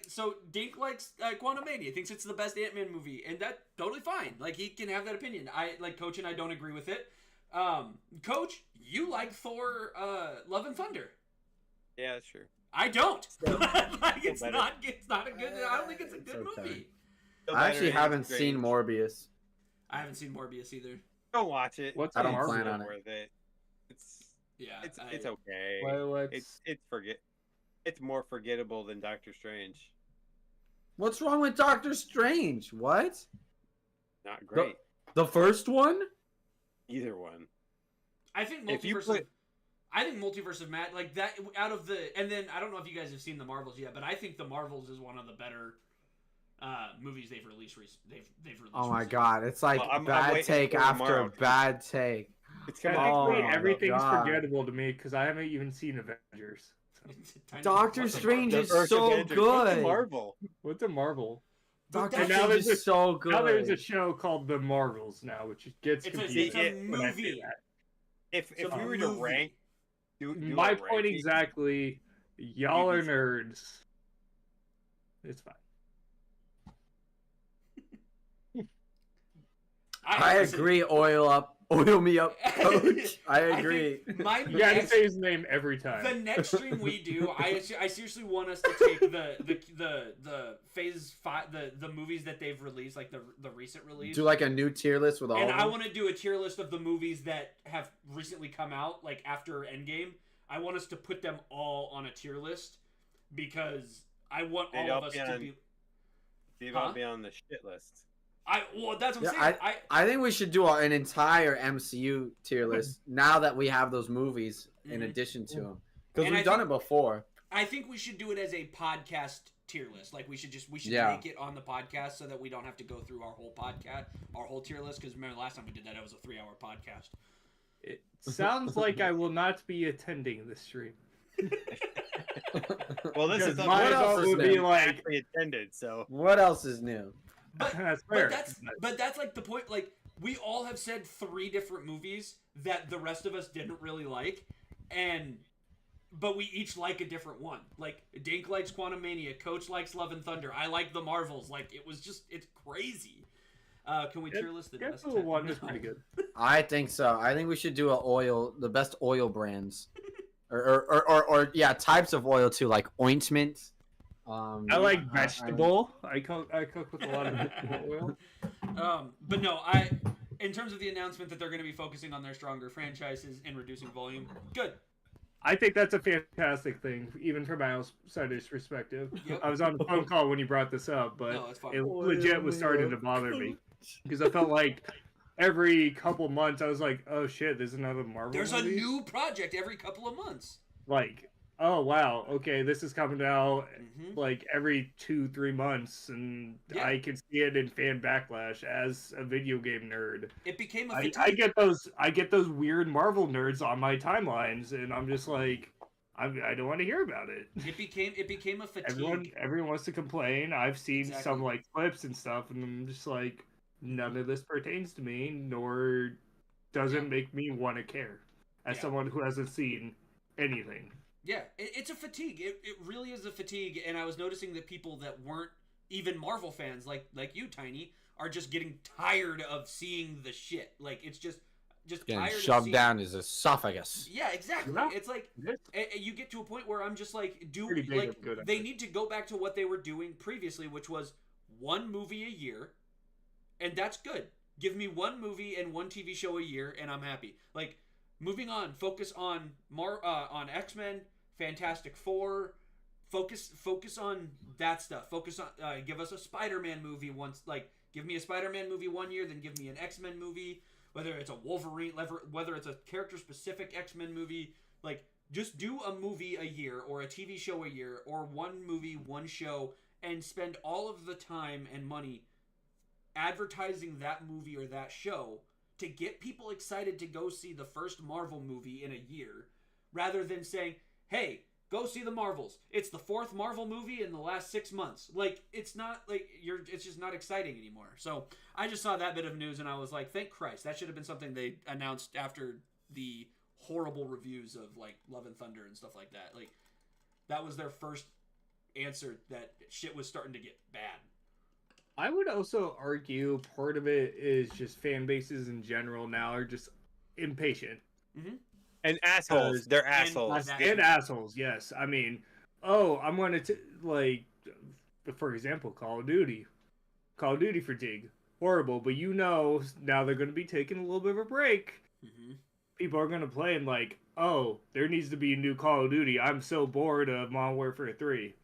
so Dink likes Quantumania, thinks it's the best Ant-Man movie, and that's totally fine. Like, he can have that opinion. Coach and I don't agree with it. Coach, you like Thor, Love and Thunder. Yeah, that's true. I don't. It's not a good, I don't think it's a good movie. I actually haven't seen Morbius. I haven't seen Morbius either. Don't watch it. What's I don't Marvel? plan on it. Worth it. Yeah, It's okay. Well, It's more forgettable than Doctor Strange. What's wrong with Doctor Strange? What? Not great. The first one? Either one. I think Multiverse of Matt, like that out of the, and then I don't know if you guys have seen the Marvels yet, but I think the Marvels is one of the better movies they've released. Oh my god, it's like bad take after bad take. Technically, everything's forgettable to me because I haven't even seen Avengers. Doctor Strange is so Avengers. good. What's a Marvel? What's a Marvel? Doctor Strange is so good. Now there's a show called The Marvels now, which gets confusing. It's a movie. If we were to rank, my point exactly, y'all are nerds. It's fine. I agree. Oil me up, Coach. I agree. You gotta say his name every time. The next stream we do, I seriously want us to take the phase 5, the movies that they've released, like the recent release. Do like a new tier list with all. And of them? I want to do a tier list of the movies that have recently come out, like after Endgame. I want us to put them all on a tier list because I want all of us to be. They'd all be on the shit list. That's what I'm saying. I think we should do an entire MCU tier list now that we have those movies in addition to them, because we've done it before. I think we should do it as a podcast tier list. Like we should make it on the podcast so that we don't have to go through our whole tier list. Because remember last time we did that, it was a 3-hour podcast. It sounds like I will not be attending this stream. Well, this is what else would be like attended. So what else is new? But that's like the point. Like we all have said 3 different movies that the rest of us didn't really like, but we each like a different one. Like Dink likes Quantumania, Coach likes Love and Thunder, I like the Marvels. Like it's crazy. Can we tier list the best? One is pretty good. I think so. I think we should do the best oil brands, or types of oil too, like ointment. I like vegetable. I cook with a lot of vegetable oil. But no, in terms of the announcement that they're going to be focusing on their stronger franchises and reducing volume, good. I think that's a fantastic thing, even from my outsider's perspective. Yep. I was on the phone call when you brought this up, but it legit was starting to bother me because I felt like every couple months I was like, "Oh shit, there's another Marvel." There's movie? a new project every couple of months. Like, oh wow, okay, this is coming out like every 2-3 months, and I can see it in fan backlash as a video game nerd. It became a I get those weird Marvel nerds on my timelines, and I'm just like, I don't want to hear about it. It became a fatigue. Everyone wants to complain. I've seen some like clips and stuff, and I'm just like, none of this pertains to me, nor doesn't make me want to care as someone who hasn't seen anything. Yeah, it's a fatigue. It really is a fatigue, and I was noticing that people that weren't even Marvel fans, like you, Tiny, are just getting tired of seeing the shit. Like it's just getting tired shoved down his esophagus. Yeah, exactly. Yeah. It's like you get to a point where I'm just like, good they need to go back to what they were doing previously, which was 1 movie a year, and that's good. Give me 1 movie and 1 TV show a year, and I'm happy. Like moving on, focus on on X-Men. Fantastic Four, focus on that stuff. Focus on give us a Spider-Man movie once. Like give me a Spider-Man movie 1 year, then give me an X-Men movie. Whether it's a Wolverine, whether it's a character-specific X-Men movie, like Just do a movie a year or a TV show a year or one movie, one show, and spend all of the time and money advertising that movie or that show to get people excited to go see the first Marvel movie in a year, rather than saying, hey, go see the Marvels. It's the 4th Marvel movie in the last 6 months. Like, it's not, like, it's just not exciting anymore. So, I just saw that bit of news and I was like, thank Christ. That should have been something they announced after the horrible reviews of, like, Love and Thunder and stuff like that. Like, that was their first answer that shit was starting to get bad. I would also argue part of it is just fan bases in general now are just impatient. Mm-hmm. And assholes. They're assholes. And assholes, yes. I mean, I'm going to, like, for example, Call of Duty. Call of Duty fatigue. Horrible. But now they're going to be taking a little bit of a break. Mm-hmm. People are going to play and like, there needs to be a new Call of Duty. I'm so bored of Modern Warfare 3.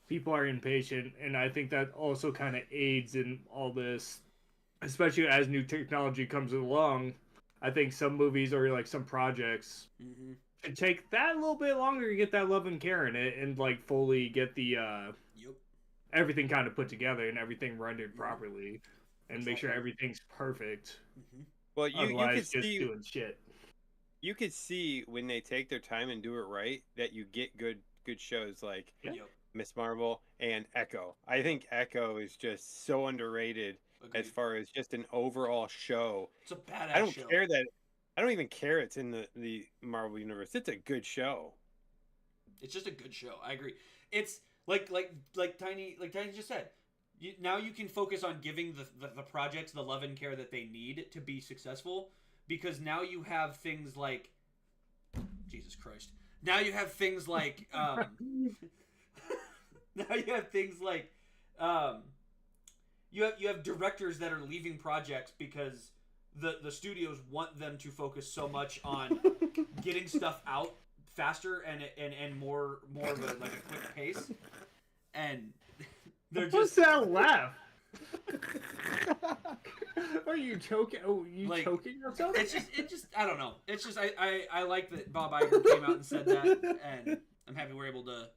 People are impatient, and I think that also kind of aids in all this, especially as new technology comes along. I think some movies or like some projects can take that a little bit longer to get that love and care in it, and like fully get the everything kind of put together and everything rendered properly, and make sure everything's perfect. Well, you could just see doing shit. You could see when they take their time and do it right that you get good shows like Miss Marvel and Echo. I think Echo is just so underrated. Agreed. As far as just an overall show. It's a badass show. I don't even care it's in the Marvel universe. It's a good show. It's just a good show. I agree. It's like Tiny just said. Now you can focus on giving the projects the love and care that they need to be successful, because now you have things like Jesus Christ. Now you have things like you have directors that are leaving projects because the studios want them to focus so much on getting stuff out faster and more of a like a quick pace, and they're What's that laugh? Are you choking? Oh, you like, choking yourself? It's just I don't know. It's just I like that Bob Iger came out and said that, and I'm happy we're able to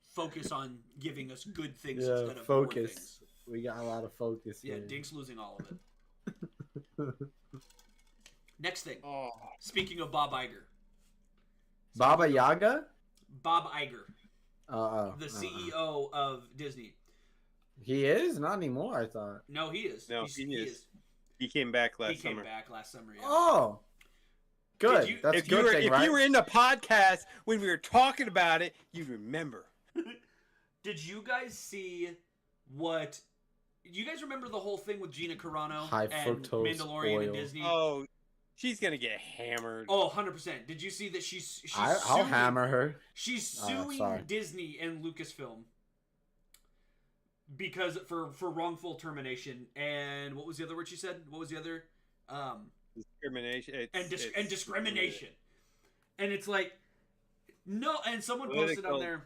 focus on giving us good things instead of focus. More things. We got a lot of focus. Yeah, here. Dink's losing all of it. Next thing. Speaking of Bob Iger. Baba Yaga? Bob Iger. The CEO of Disney. He is? Not anymore, I thought. No, he is. No, he is. He came back last summer. He came back last summer, yeah. Oh! Good. That's a good thing, right? If you were in the podcast when we were talking about it, you'd remember. Did you guys see what... You guys remember the whole thing with Gina Carano and Mandalorian oil. and Disney? Oh, she's going to get hammered. Oh, 100%. Did you see that she's I'll hammer her. She's suing Disney and Lucasfilm because for wrongful termination. And what was the other word she said? What was the other? Discrimination. And discrimination. And it's like, no. And someone posted on there.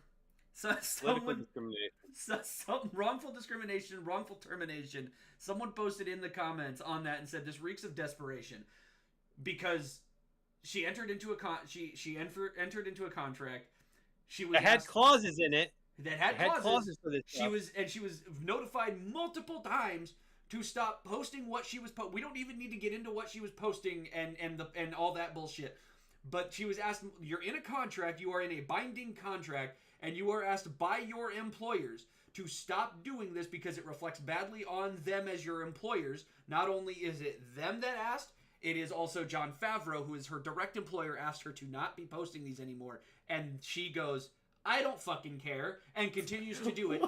Wrongful discrimination, wrongful termination. Someone posted in the comments on that and said this reeks of desperation because she entered into a entered into a contract. She was had clauses in it. That had clauses for this. She was notified multiple times to stop posting what she was we don't even need to get into what she was posting and all that bullshit. But she was asked, you're in a contract, you are in a binding contract, and you are asked by your employers to stop doing this because it reflects badly on them as your employers. Not only is it them that asked, it is also Jon Favreau, who is her direct employer, asked her to not be posting these anymore. And she goes, I don't fucking care, and continues to do it.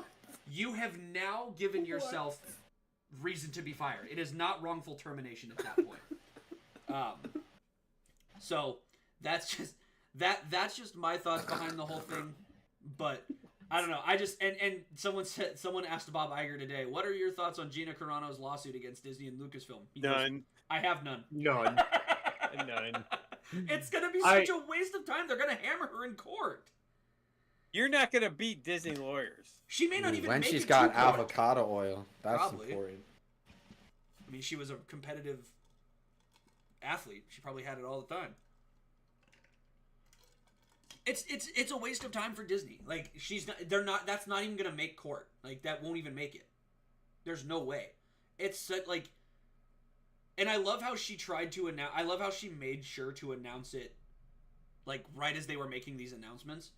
You have now given yourself reason to be fired. It is not wrongful termination at that point. So that's just my thoughts behind the whole thing. But I don't know. I just and someone asked Bob Iger today, what are your thoughts on Gina Carano's lawsuit against Disney and Lucasfilm? None. I have none. None. It's gonna be such a waste of time. They're gonna hammer her in court. You're not gonna beat Disney lawyers. She may not even when make she's it got to avocado oil. That's probably important. I mean, she was a competitive athlete. She probably had it all the time. it's a waste of time for Disney. Like they're not. That's not even gonna make court. Like that won't even make it. There's no way. It's like, and I love how she tried to announce. I love how she made sure to announce it, like right as they were making these announcements.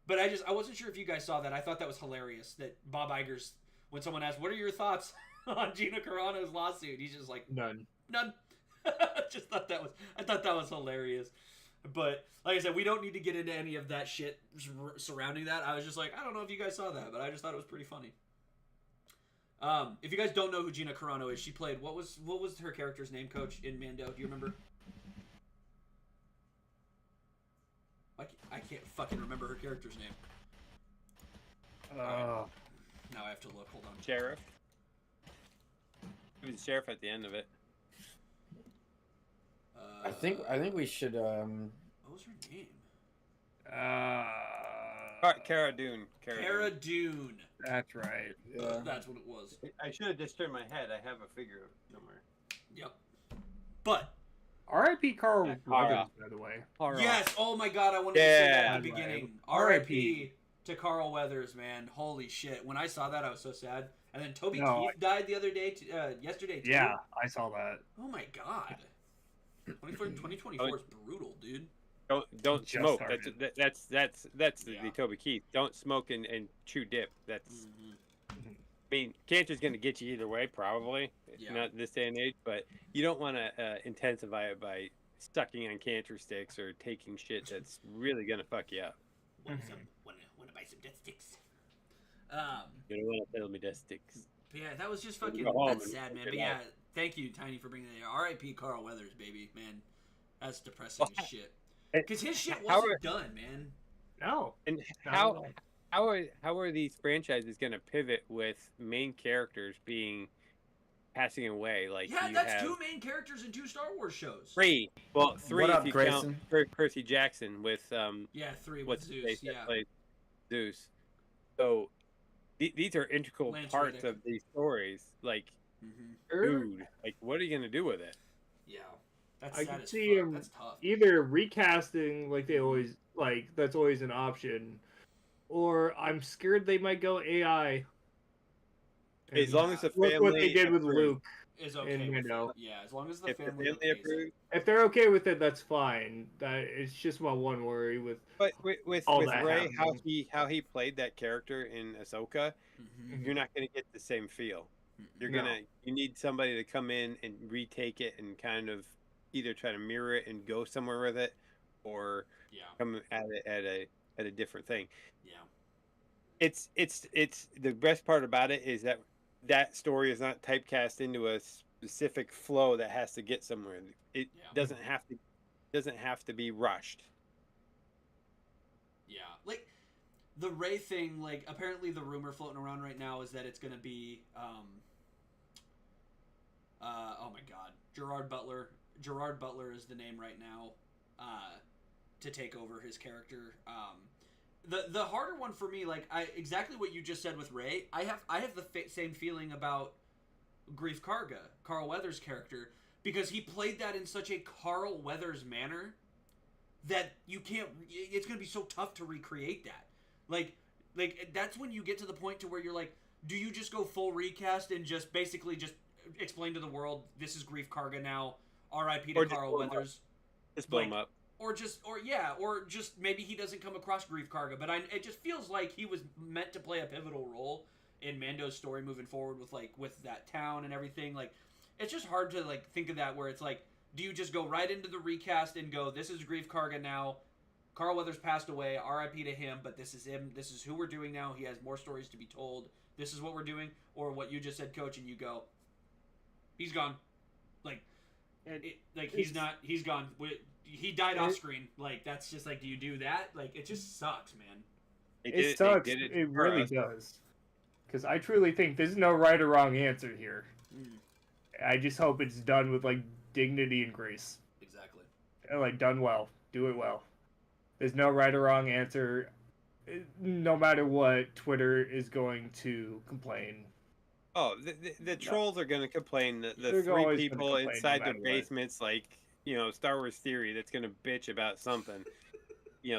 But I wasn't sure if you guys saw that. I thought that was hilarious. That Bob Iger's, when someone asked, "What are your thoughts on Gina Carano's lawsuit?" He's just like, None. Just thought that was. I thought that was hilarious. But like I said, we don't need to get into any of that shit surrounding that. I was just like, I don't know if you guys saw that, but I just thought it was pretty funny. If you guys don't know who Gina Carano is, she played what was her character's name, Coach, in Mando? Do you remember? I can't fucking remember her character's name. Now I have to look. Hold on. Sheriff. He was the sheriff at the end of it. I think we should. What was her name? Cara Dune. Cara Dune. That's right. Yeah. That's what it was. I should have just turned my head. I have a figure somewhere. Yep. But R.I.P. Carl Yeah, Weathers, by the way. yes, oh my god, I wanted to say that at the Yeah. beginning. R.I.P. R.I.P. to Carl Weathers, man. Holy shit. When I saw that, I was so sad. And then Toby No, Keith died the other day, yesterday too. Yeah, I saw that. Oh my god. 2024 is brutal, dude. Don't Just smoke. started. That's the Yeah. Toby Keith. Don't smoke and chew dip. That's. I mean, cancer's going to get you either way, probably. Yeah. Not in this day and age, but you don't want to intensify it by sucking on cancer sticks or taking shit that's really going to fuck you up. Want to buy some death sticks. You don't want to tell me death sticks. But yeah, that was just fucking. Go home That's and sad, man. get But yeah, out. thank you, Tiny, for bringing that. R.I.P. Carl Weathers, baby, man. That's depressing as shit. And Because his shit how wasn't are- done, man. No. And Not at all. how are these franchises going to pivot with main characters passing away? Like Yeah, you that's have two main characters in 2 Star Wars shows. three. Well, three What if up, you Grayson? count Percy Jackson with Yeah, 3 with what's his Zeus. face that Yeah. plays Zeus. So these are integral Lance parts Reddick. of these stories. Like, Mm-hmm. dude, like what are you gonna do with it? Yeah. That's I sad can as see fuck. him That's tough. either recasting like they always like that's always an option, or I'm scared they might go AI. As long as the Look family what they did with approves. Luke. Is okay And, with you know, it. Yeah, as long as the If the family family okays it. approves, If they're okay with it, that's fine. That it's just my one worry with. but with All with that Ray, happening. how he played that character in Ahsoka, Mhm. you're not gonna get the same feel. You're No. you need somebody to come in and retake it and kind of either try to mirror it and go somewhere with it, or Yeah. come at it at a different thing. Yeah. It's the best part about it is that story is not typecast into a specific flow that has to get somewhere. It Yeah. doesn't have to be rushed. Yeah. Like the Ray thing, like apparently the rumor floating around right now is that it's gonna be oh my god. Gerard Butler. Gerard Butler is the name right now. To take over his character. The harder one for me, like exactly what you just said with Ray. I have the same feeling about Grief Karga, Carl Weathers' character, because he played that in such a Carl Weathers manner that you can't. It's gonna be so tough to recreate that. Like that's when you get to the point to where you're like, do you just go full recast and just basically just explain to the world this is Grief Karga now, R.I.P. to Or just Carl blow him up. Weathers. Just blow Like, them up. Or just maybe he doesn't come across Grief Karga, but it just feels like he was meant to play a pivotal role in Mando's story moving forward with that town and everything. Like, it's just hard to like think of that where it's like, do you just go right into the recast and go, this is Grief Karga now, Carl Weathers passed away, R.I.P. to him, but this is him, this is who we're doing now, he has more stories to be told, this is what we're doing, or what you just said, Coach, and you go, he's gone, like, he's gone. He died off screen. Like, that's just like, do you do that? Like, it just sucks, man. It sucks. It really does. Because I truly think there's no right or wrong answer here. I just hope it's done with like dignity and grace. Exactly. And, like done well. Do it well. There's no right or wrong answer. No matter what, Twitter is going to complain. Oh, the trolls are going to complain. The They're three always gonna people complain inside no their matter what. basements, like, Star Wars Theory, that's going to bitch about something.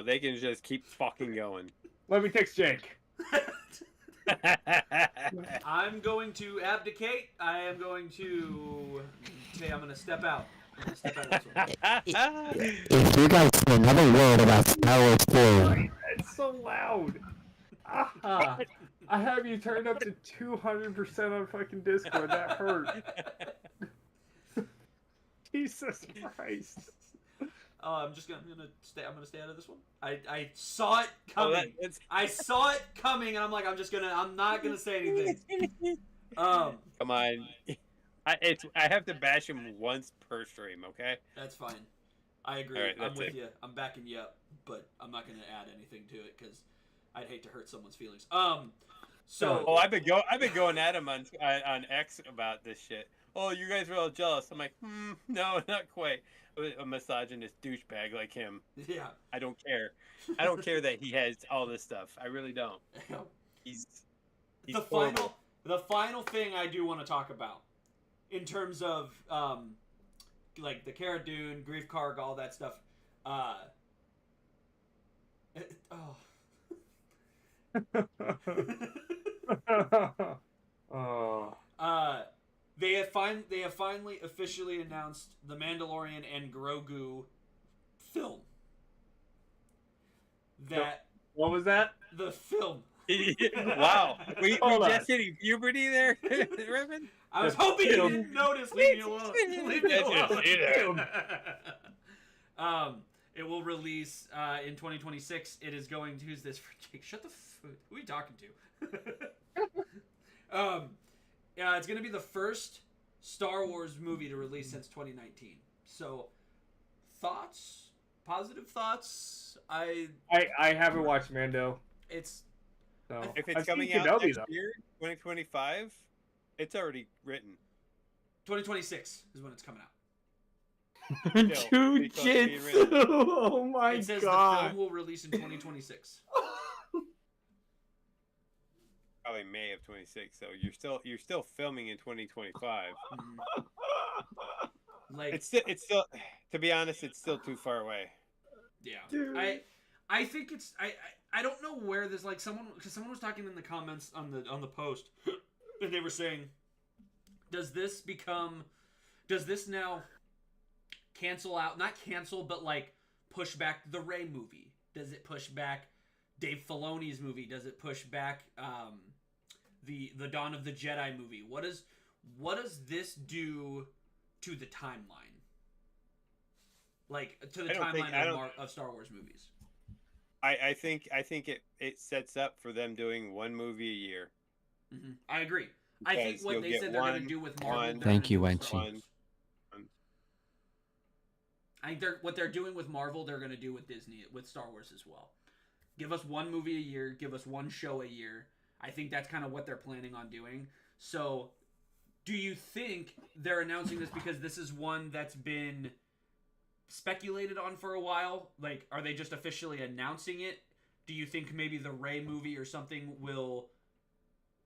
they can just keep fucking going. Let me text Jake. I'm going to abdicate. I am going to say I'm going to step out. I'm going to step out of this one. If you guys say another word about Star Wars 4, It's so loud. Aha. I have you turned up to 200% on fucking Discord. That hurt. Jesus Christ. I'm gonna stay out of this one. I saw it coming. I saw it coming, and I'm like, I'm not gonna say anything. Come on. I have to bash him once per stream, okay? That's fine. I agree. All right, I'm with it. you. I'm backing you up, but I'm not gonna add anything to it because I'd hate to hurt someone's feelings. So I've been going at him on X about this shit. Oh, you guys are all jealous. I'm like, no, not quite. A misogynist douchebag like him. Yeah. I don't care. I don't care that he has all this stuff. I really don't. He's the horrible. final thing I do want to talk about in terms of like the Cara Dune, Grief Karg, all that stuff. They have finally officially announced the Mandalorian and Grogu film. What was that? The film. Wow. We Hold on. just hitting puberty there, Revan? I was hoping you didn't notice. Leave me alone. Leave me alone. It will release in 2026. It is going to. Who's this for? Jake? Shut the. Who are you talking to? It's going to be the first Star Wars movie to release since 2019. So, thoughts? Positive thoughts? I haven't watched Mando. It's. So. If it's I've coming seen out Kenobi, next though. year, 2025, it's already written. 2026 is when it's coming out. Dude, Jitsu! Oh my It says the god! film will release in 2026. Probably May of 26. So you're still filming in 2025. Like It's still to be honest, it's still too far away. yeah. Dude. I think it's I don't know where there's like someone was talking in the comments on the post and they were saying does this now cancel out, not cancel, but like push back the Rey movie? Does it push back Dave Filoni's movie? Does it push back the Dawn of the Jedi movie? What does this do to the timeline? Like to the timeline of Star Wars movies? I think it sets up for them doing one movie a year. Mm-hmm. I agree. I think Because what you'll they get said they're going to do with Marvel. one- they're Thank gonna you, do with Wenchi. Star Wars. One- I think what they're doing with Marvel, they're going to do with Disney, with Star Wars as well. Give us one movie a year. Give us one show a year. I think that's kind of what they're planning on doing. So, do you think they're announcing this because this is one that's been speculated on for a while? Like, are they just officially announcing it? Do you think maybe the Rey movie or something will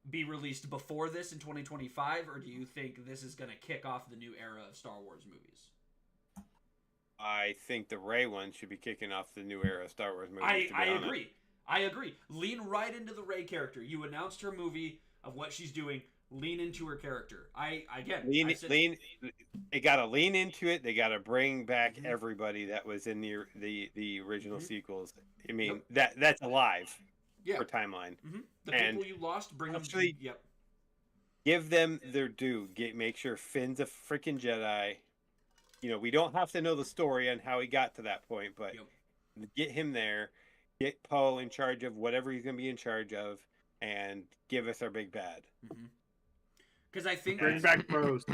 be released before this in 2025? Or do you think this is going to kick off the new era of Star Wars movies? I think the Rey one should be kicking off the new era of Star Wars movies. I agree. Lean right into the Rey character. You announced her movie of what she's doing. Lean into her character. They gotta lean into it. They gotta bring back everybody that was in the original sequels. I mean that's alive for timeline. Mm-hmm. The And people you lost, bring actually, them. Yep. Give them their due. Make sure Finn's a freaking Jedi. We don't have to know the story on how he got to that point, but get him there. Get Poe in charge of whatever he's gonna be in charge of, and give us our big bad. Because I think Bring back Rose.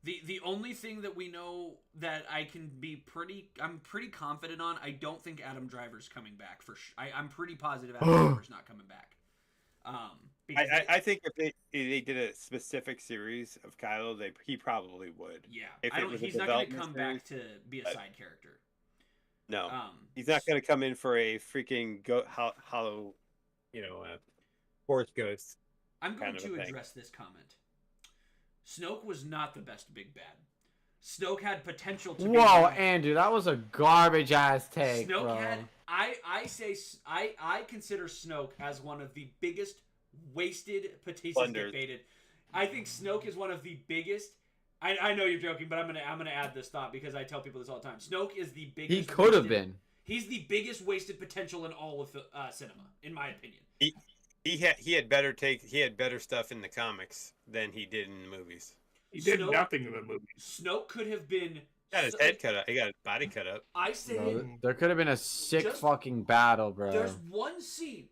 the only thing that we know that I'm pretty confident on. I don't think Adam Driver's coming back for. I'm pretty positive Adam Driver's not coming back. I think if they did a specific series of Kylo, he probably would. Yeah, he's not going to come back to be a side character. No, he's not going to come in for a freaking hollow, Force Ghost. I'm going to address this comment. Snoke was not the best big bad. Snoke had potential to be. Whoa, Andrew, that was a garbage ass take, Snoke bro. had. I consider Snoke as one of the biggest wasted potatoes debated. I think Snoke is one of the biggest. I know you're joking, but I'm gonna add this thought because I tell people this all the time. Snoke is the biggest. He could have been. He's the biggest wasted potential in all of cinema, in my opinion. He had better stuff in the comics than he did in the movies. He did nothing in the movie. Snoke could have been. He got his head cut up. He got his body cut up. I say Bro, there could have been a sick fucking battle, bro. There's one scene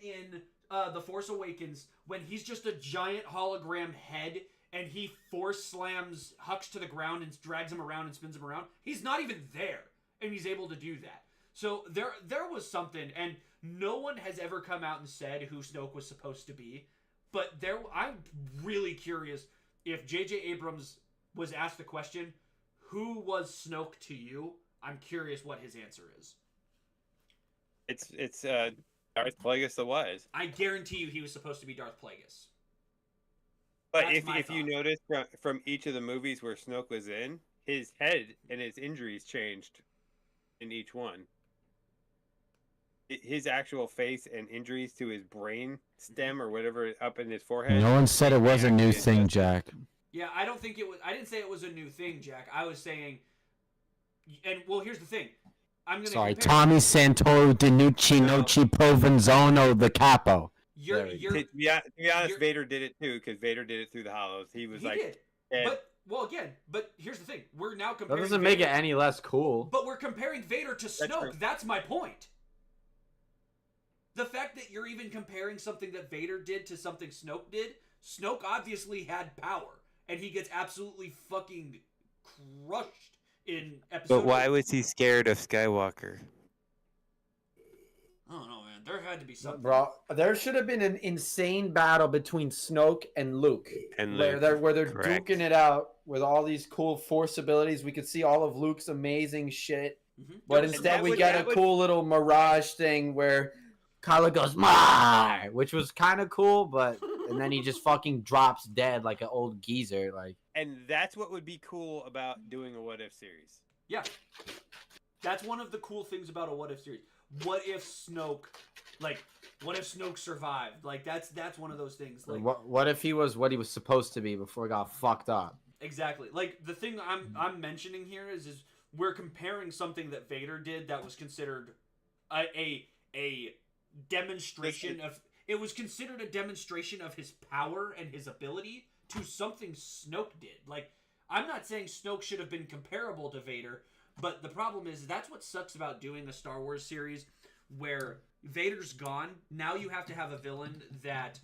in The Force Awakens when he's just a giant hologram head and he force slams Hux to the ground and drags him around and spins him around. He's not even there, and he's able to do that. So there was something, and no one has ever come out and said who Snoke was supposed to be. But I'm really curious if J.J. Abrams was asked the question, who was Snoke to you? I'm curious what his answer is. It's Darth Plagueis the Wise. I guarantee you he was supposed to be Darth Plagueis. But if you notice from each of the movies where Snoke was in, his head and his injuries changed in each one. His actual face and injuries to his brain stem or whatever up in his forehead. No one said it was a new thing, Jack. Yeah, I don't think it was. I didn't say it was a new thing, Jack. I was saying, and well, here's the thing. Sorry, Tommy Santoro DiNucci Noci Provenzano the Capo. To be honest, Vader did it too, because Vader did it through the hollows. He did. But here's the thing. We're now comparing. That doesn't make it any less cool. But we're comparing Vader to Snoke. That's my point. The fact that you're even comparing something that Vader did to something Snoke did, Snoke obviously had power, and he gets absolutely fucking crushed in episode. But why was he scared of Skywalker? I don't know, man. There had to be something. Bro, there should have been an insane battle between Snoke and Luke. Where they're duking it out with all these cool Force abilities. We could see all of Luke's amazing shit. Mm-hmm. But instead we get a cool little Mirage thing where Kylo goes, "My," which was kind of cool, and then he just fucking drops dead like an old geezer. And that's what would be cool about doing a What If series. Yeah. That's one of the cool things about a What If series. What if Snoke survived? That's one of those things. What if he was what he was supposed to be before he got fucked up? Exactly. The thing I'm mentioning here is we're comparing something that Vader did that was considered a demonstration of. It was considered a demonstration of his power and his ability to something Snoke did. I'm not saying Snoke should have been comparable to Vader. But the problem is, that's what sucks about doing a Star Wars series where Vader's gone. Now you have to have a villain that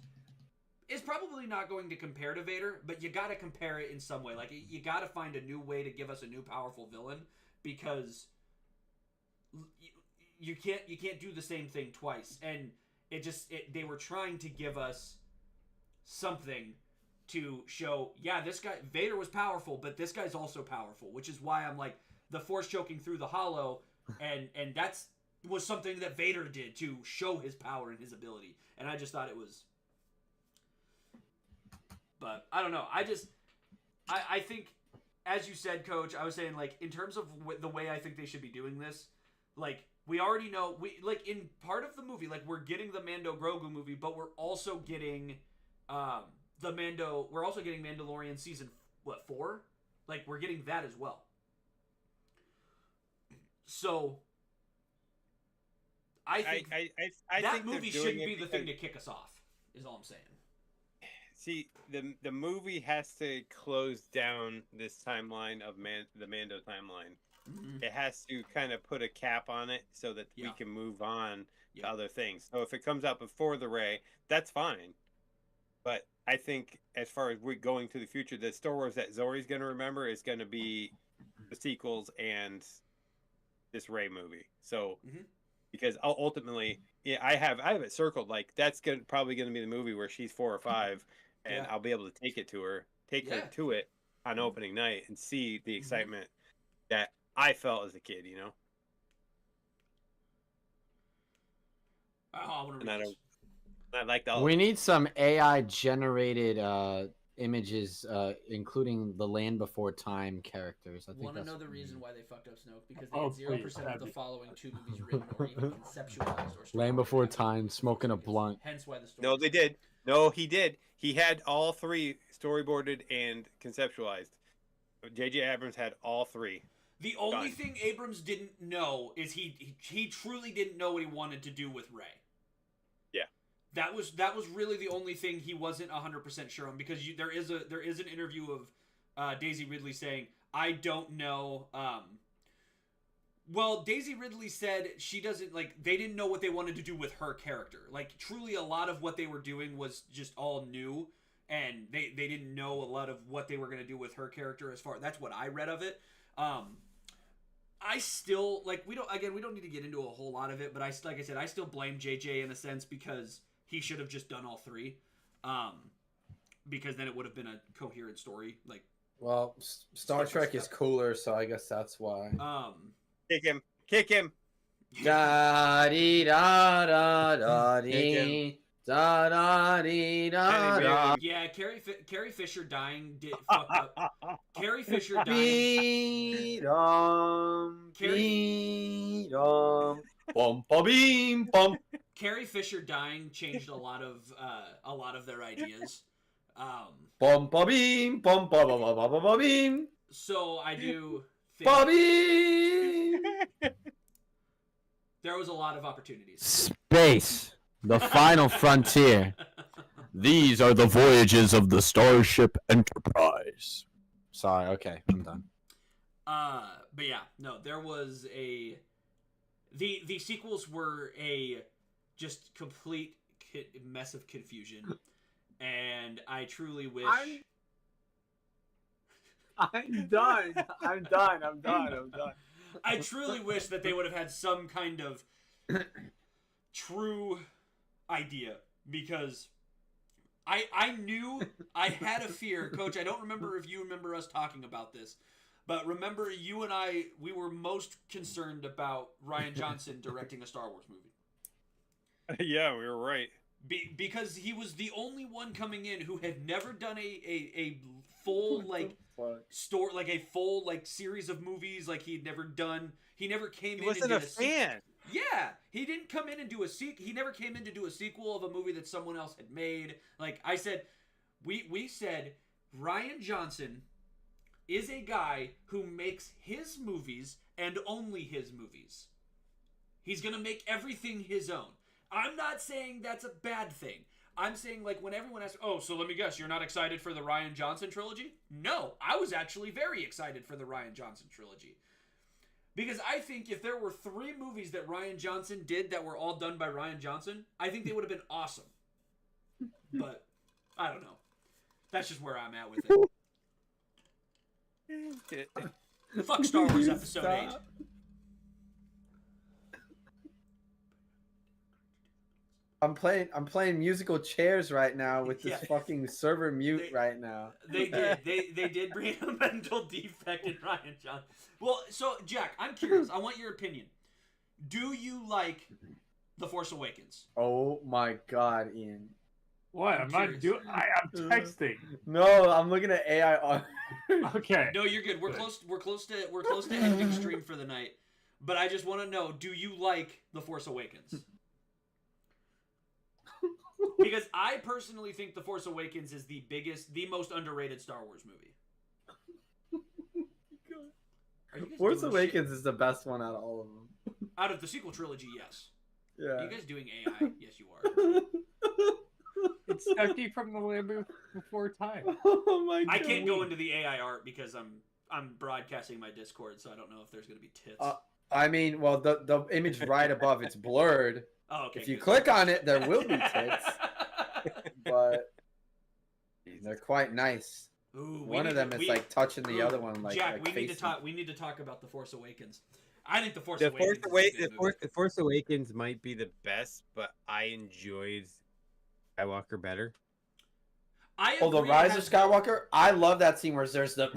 is probably not going to compare to Vader, but you got to compare it in some way. You got to find a new way to give us a new powerful villain, because you can't do the same thing twice. And they were trying to give us something to show, yeah, this guy Vader was powerful, but this guy's also powerful, which is why I'm like, the Force choking through the hollow, and that's was something that Vader did to show his power and his ability. And I just thought it was. But I don't know. I think, as you said, Coach, I was saying, in terms of the way I think they should be doing this, we already know, in part of the movie, we're getting the Mando Grogu movie, but we're also getting we're also getting Mandalorian season 4? We're getting that as well. So I think that movie shouldn't be the thing to kick us off, is all I'm saying. See, the movie has to close down this timeline of the Mando timeline. Mm-hmm. It has to kind of put a cap on it so that we can move on to other things. So if it comes out before the Rey, that's fine. But I think as far as we're going to the future, the Star Wars that Zori's going to remember is going to be the sequels and this Rey movie. So because ultimately, I have it circled, that's probably going to be the movie where she's 4 or 5, and I'll be able to take her to it on opening night and see the excitement that I felt as a kid, I want to read this. We need some AI generated images, including the Land Before Time characters. I think Want to that's know the reason why they fucked up Snoke? Because they Oh, had 0% please, of that'd the be- following 2 movies written or even conceptualized or Land storyboarded Before after Time, The smoking Force a blunt. Hence why the story. No, they did. No, he did. He had all 3 storyboarded and conceptualized. J.J. Abrams had all 3. The only Done. thing Abrams didn't know is he truly didn't know what he wanted to do with Rey. Yeah. That was really the only thing he wasn't 100% sure on, because there is an interview of Daisy Ridley saying, I don't know. Well, Daisy Ridley said she doesn't, like, they didn't know what they wanted to do with her character. Like, truly a lot of what they were doing was just all new, and they didn't know a lot of what they were going to do with her character as far, that's what I read of it. I still, like, we don't need to get into a whole lot of it, but like I said, I still blame JJ in a sense, because he should have just done all 3. Because then it would have been a coherent story. Like, Well, Star Trek is cooler, so I guess that's why. Kick him. Kick him. Da dee da da da Kick dee da da dee da da. yeah, Carrie Fisher dying did fucked up. Carrie Fisher dying. Beedum, Carrie- beedum, bum ba beam bum. Carrie Fisher dying changed a lot of their ideas. Bum ba beam bum ba ba ba ba ba ba beam. So I do think Bobby! there was a lot of opportunities. Space, the final frontier. These are the voyages of the Starship Enterprise. Sorry, okay, I'm done. But yeah, no, there was the sequels were a just complete mess of confusion, and I truly wish. I'm done. I'm done. I truly wish that they would have had some kind of true idea, because I knew I had a fear, Coach. I don't remember if you remember us talking about this, but remember you and we were most concerned about Rian Johnson directing a Star Wars movie. Yeah, we were right. Because he was the only one coming in who had never done a full store, like a full series of movies. Like he never came in. He wasn't and a did fan. Yeah, he didn't come in and do a sequel. He never came in to do a sequel of a movie that someone else had made. Like I said, we said Rian Johnson is a guy who makes his movies and only his movies. He's gonna make everything his own. I'm not saying that's a bad thing. I'm saying, like, when everyone asks, oh, so let me guess, you're not excited for the Rian Johnson trilogy? No, I was actually very excited for the Rian Johnson trilogy. Because I think if there were 3 movies that Rian Johnson did that were all done by Rian Johnson, I think they would have been awesome. But, I don't know. That's just where I'm at with it. Fuck Star Wars Episode 8. I'm playing musical chairs right now with this Yeah. fucking server mute right now. They did bring a mental defect in Rian Johnson. Well, so Jack, I'm curious. I want your opinion. Do you like The Force Awakens? Oh my god, Ian. What? I'm I'm not doing. I'm texting. No, I'm looking at AI art. Okay. No, you're good. We're close to ending stream for the night. But I just want to know, do you like The Force Awakens? Because I personally think The Force Awakens is the most underrated Star Wars movie. Are you guys Force doing Awakens is the best one out of all of them. Out of the sequel trilogy, yes. Yeah. Are you guys doing AI? Yes, you are. It's Stucky from the Land Before Time. Oh my god. I can't go into the AI art because I'm broadcasting my Discord, so I don't know if there's going to be tits. I mean, well, the image right above it's blurred. Oh, okay. If you good. click on it, there will be tits, but they're quite nice. Ooh, One of them is like touching the other one, like Jack, like we need to facing. talk. We need to talk about The Force Awakens. I think The Force The Awakens. The Force Awakens might be the best, but I enjoyed Skywalker better. Oh, the Rise of Skywalker. I love that scene where there's the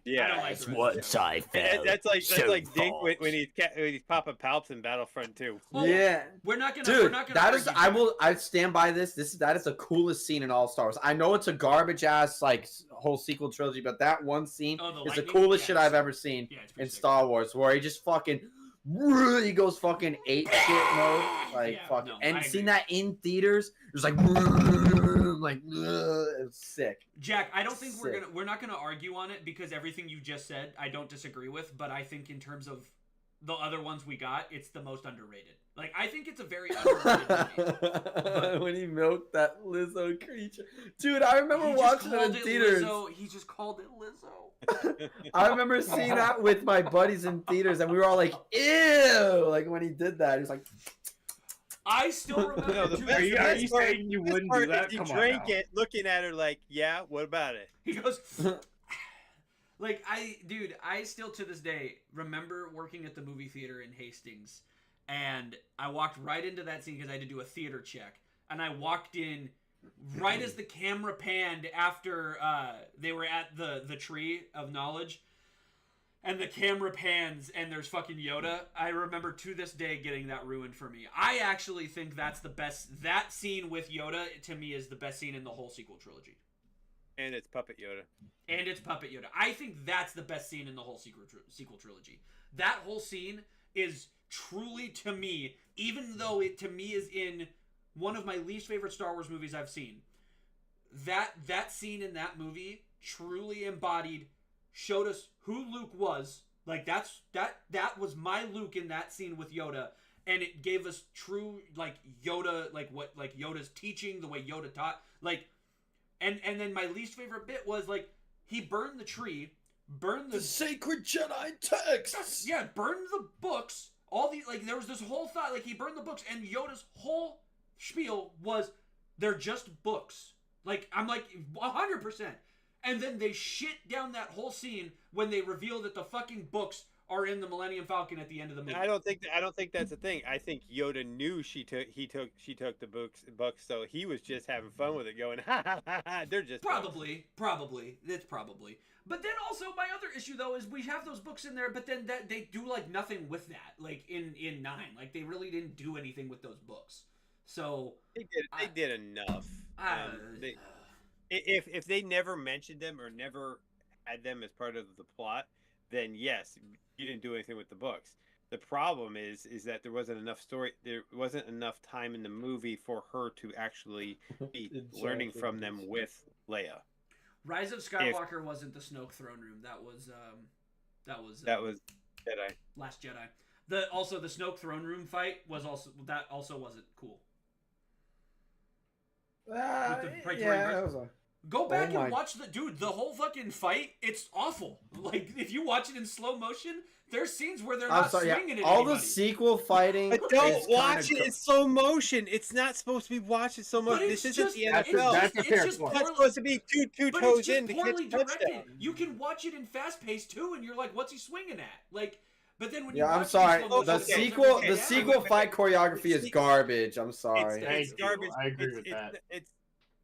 Yeah, I don't like That's the rest what of the I felt. that's like so Dink when fast. he's Papa Palps in Battlefront 2. Well, Yeah. we're not gonna. Dude, we're not gonna that is argue I stand by this. That is the coolest scene in all Star Wars. I know it's a garbage ass like whole sequel trilogy, but that one scene Oh, the is the lightning? coolest shit Yes. I've ever seen Yeah, it's pretty in sick. Star Wars, where he just fucking he goes fucking ape shit mode, like Yeah, fucking, no, I and agree. seeing that in theaters, it was like it was sick. Jack, I don't think Sick. we're not gonna argue on it because everything you just said I don't disagree with, but I think in terms of the other ones we got, it's the most underrated. Like I think it's a very underrated movie. When he milked that Lizzo creature, dude, I remember He just watching it in called theaters. Lizzo. He just called it Lizzo. I remember seeing that with my buddies in theaters, and we were all like, "Ew!" Like when he did that, he was like, I still remember. No, the to best Are this you, day- are you saying you wouldn't do that? He Come on drank now. it, looking at her like, yeah, what about it? He goes, like, I still to this day remember working at the movie theater in Hastings, and I walked right into that scene because I had to do a theater check, and I walked in right as the camera panned after they were at the tree of knowledge, and the camera pans and there's fucking Yoda. I remember to this day getting that ruined for me. I actually think that's the best. That scene with Yoda to me is the best scene in the whole sequel trilogy. And it's Puppet Yoda. And it's Puppet Yoda. I think that's the best scene in the whole sequel trilogy. That whole scene is truly, to me, even though it to me is in one of my least favorite Star Wars movies I've seen, that scene in that movie truly embodied, showed us who Luke was. Like that was my Luke in that scene with Yoda, and it gave us true like Yoda, like what like Yoda's teaching, the way Yoda taught, like. And then my least favorite bit was like he burned the tree, burned the sacred Jedi texts. yeah, burned the books. All the like there was this whole thought like he burned the books, and Yoda's whole spiel was they're just books. Like I'm like 100%. And then they shit down that whole scene when they reveal that the fucking books are in the Millennium Falcon at the end of the movie. I don't think that's the thing. I think Yoda knew she took the books, so he was just having fun with it, going ha ha ha ha. They're just probably. It's probably. But then also my other issue though is we have those books in there, but then that they do like nothing with that. Like in 9, like they really didn't do anything with those books. So They did enough. If they never mentioned them or never had them as part of the plot, then yes, you didn't do anything with the books. The problem is that there wasn't enough time in the movie for her to actually be learning from them with Leia. Rise of Skywalker wasn't the Snoke throne room. That was Jedi. Last Jedi. The Snoke throne room fight was also wasn't cool. With the Praetorian Guards. Go back and watch the whole fucking fight. It's awful. Like if you watch it in slow motion, there's scenes where they're not swinging at all anybody. the sequel fighting. But don't watch it in slow motion. It's not supposed to be watched in slow motion. This isn't the NFL. That's a fair It's point. not supposed to be two But toes it's just in to poorly catch a touchdown. directed. You can watch it in fast pace too, and you're like, "What's he swinging at?" Like, but then when you Yeah, watch I'm sorry. it in slow motion, The sequel fight choreography is garbage. I'm sorry. It's garbage. I agree with that. It's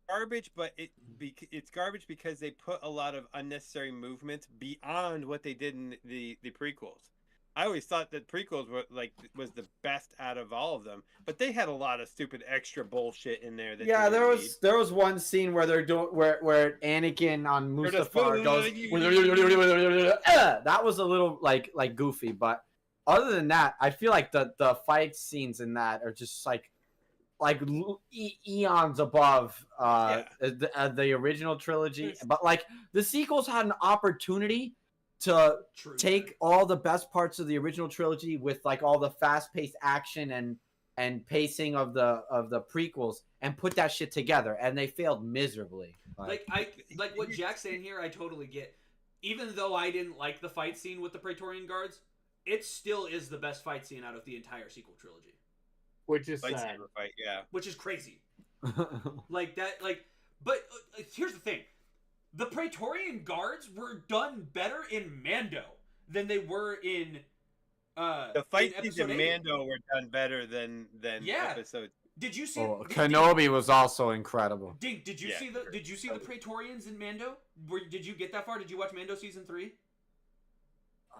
garbage, but it's garbage because they put a lot of unnecessary movements beyond what they did in the prequels. I always thought that prequels was the best out of all of them, but they had a lot of stupid extra bullshit in there. There was one scene where they're doing where Anakin on Mustafar goes. That was a little like goofy, but other than that, I feel like the fight scenes in that are just like eons above the original trilogy. But like the sequels had an opportunity to take all the best parts of the original trilogy with like all the fast-paced action and pacing of the prequels and put that shit together, and they failed miserably. Like what Jack's saying here, I totally get. Even though I didn't like the fight scene with the Praetorian Guards, it still is the best fight scene out of the entire sequel trilogy. Which is sad. Fight, yeah. Which is crazy. Like that, like, but here's the thing. The Praetorian Guards were done better in Mando than they were in the fight scenes in Mando were done better than episode. Did you see Kenobi was also incredible. Dink, did you see the Praetorians in Mando? Did you get that far? Did you watch Mando season 3?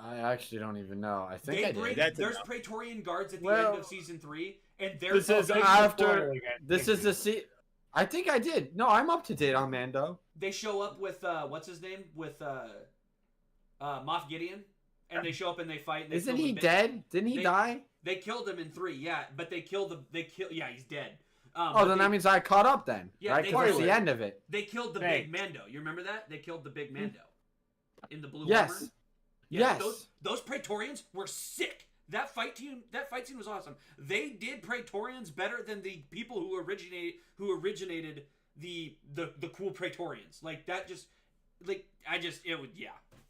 I actually don't even know. I think I did. There's Praetorian guards at the end of season 3, and this is after. This is the I think I did. No, I'm up to date on Mando. They show up with what's his name with Moff Gideon, and they show up and they fight. And they Isn't he dead? Didn't he die? They killed him in 3, yeah, but they killed the yeah, he's dead. Then that means I caught up then. Yeah, right? Because that's the end of it. They killed the big Mando. You remember that? They killed the big Mando in the blue armor. Yeah, yes. Those Praetorians were sick. That fight scene was awesome. They did Praetorians better than the people who originated the cool Praetorians. Like that just it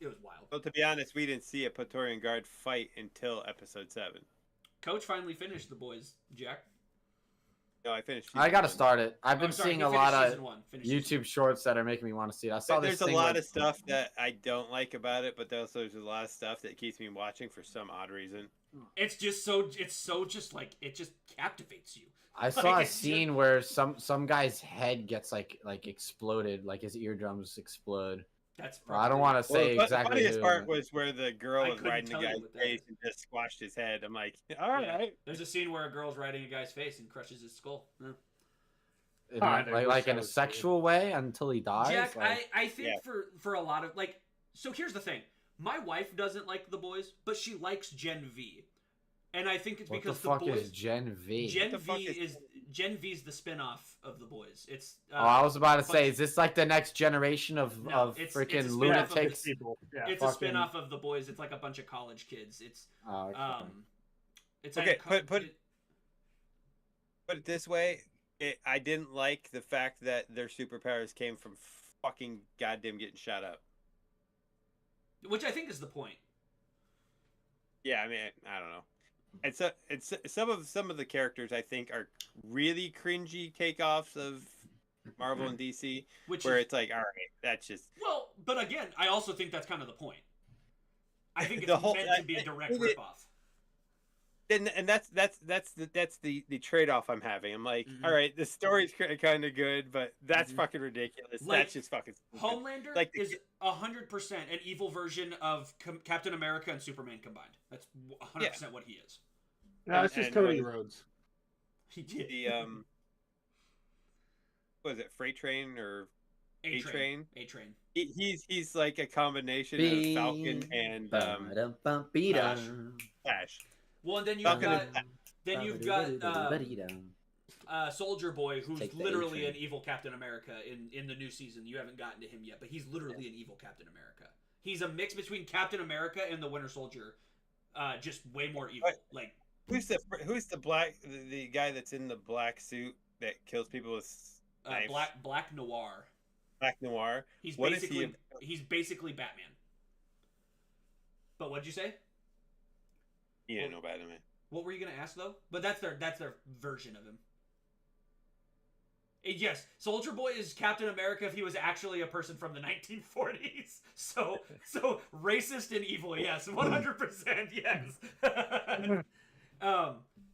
was wild. Well, to be honest, we didn't see a Praetorian Guard fight until episode 7. Coach finally finished The Boys, Jack. No, I finished. I gotta start it. I've been seeing a lot of YouTube shorts shorts that are making me want to see it. I saw There's a lot of stuff that I don't like about it, but there's a lot of stuff that keeps me watching for some odd reason. It's just just like it just captivates you. I saw a scene where some guy's head gets like exploded, like his eardrums explode. I don't want to say exactly. The funniest part was where the girl was riding the guy's face and just squashed his head. I'm like, all right. There's a scene where a girl's riding a guy's face and crushes his skull. Like in a sexual way until he dies. Jack, I think for a lot of so here's the thing. My wife doesn't like The Boys, but she likes Gen V. And I think it's because the fuck is Gen V? Gen V is the spin-off of The Boys. It's I was about to say, is this like the next generation of freaking lunatics? It's a spin-off of The Boys. It's like a bunch of college kids. It's it's okay. Put it this way, I didn't like the fact that their superpowers came from fucking goddamn getting shot up. Which I think is the point. Yeah, I mean, I don't know. It's some of the characters I think are really cringy takeoffs of Marvel and DC, it's like, all right, that's just but again, I also think that's kind of the point. I think it's meant to be a direct ripoff. And that's the trade-off I'm having. I'm like, all right, the story's kind of good, but that's fucking ridiculous. That's just fucking stupid. Homelander is 100% an evil version of Captain America and Superman combined. That's 100% what he is. No, it's just Cody Rhodes. He did. The what is it, Freight Train or A Train? A Train. He's like a combination of Falcon and Flash. Well, and then you've got Soldier Boy, who's literally an evil Captain America in the new season. You haven't gotten to him yet, but he's literally an evil Captain America. He's a mix between Captain America and the Winter Soldier, just way more evil. Like who's the guy that's in the black suit that kills people with knives? Black Noir. Black Noir. He's basically Batman. But what'd you say? You didn't know Batman. What were you gonna ask though? But that's their version of him. Yes, Soldier Boy is Captain America if he was actually a person from the 1940s. So racist and evil, yes, 100%, yes.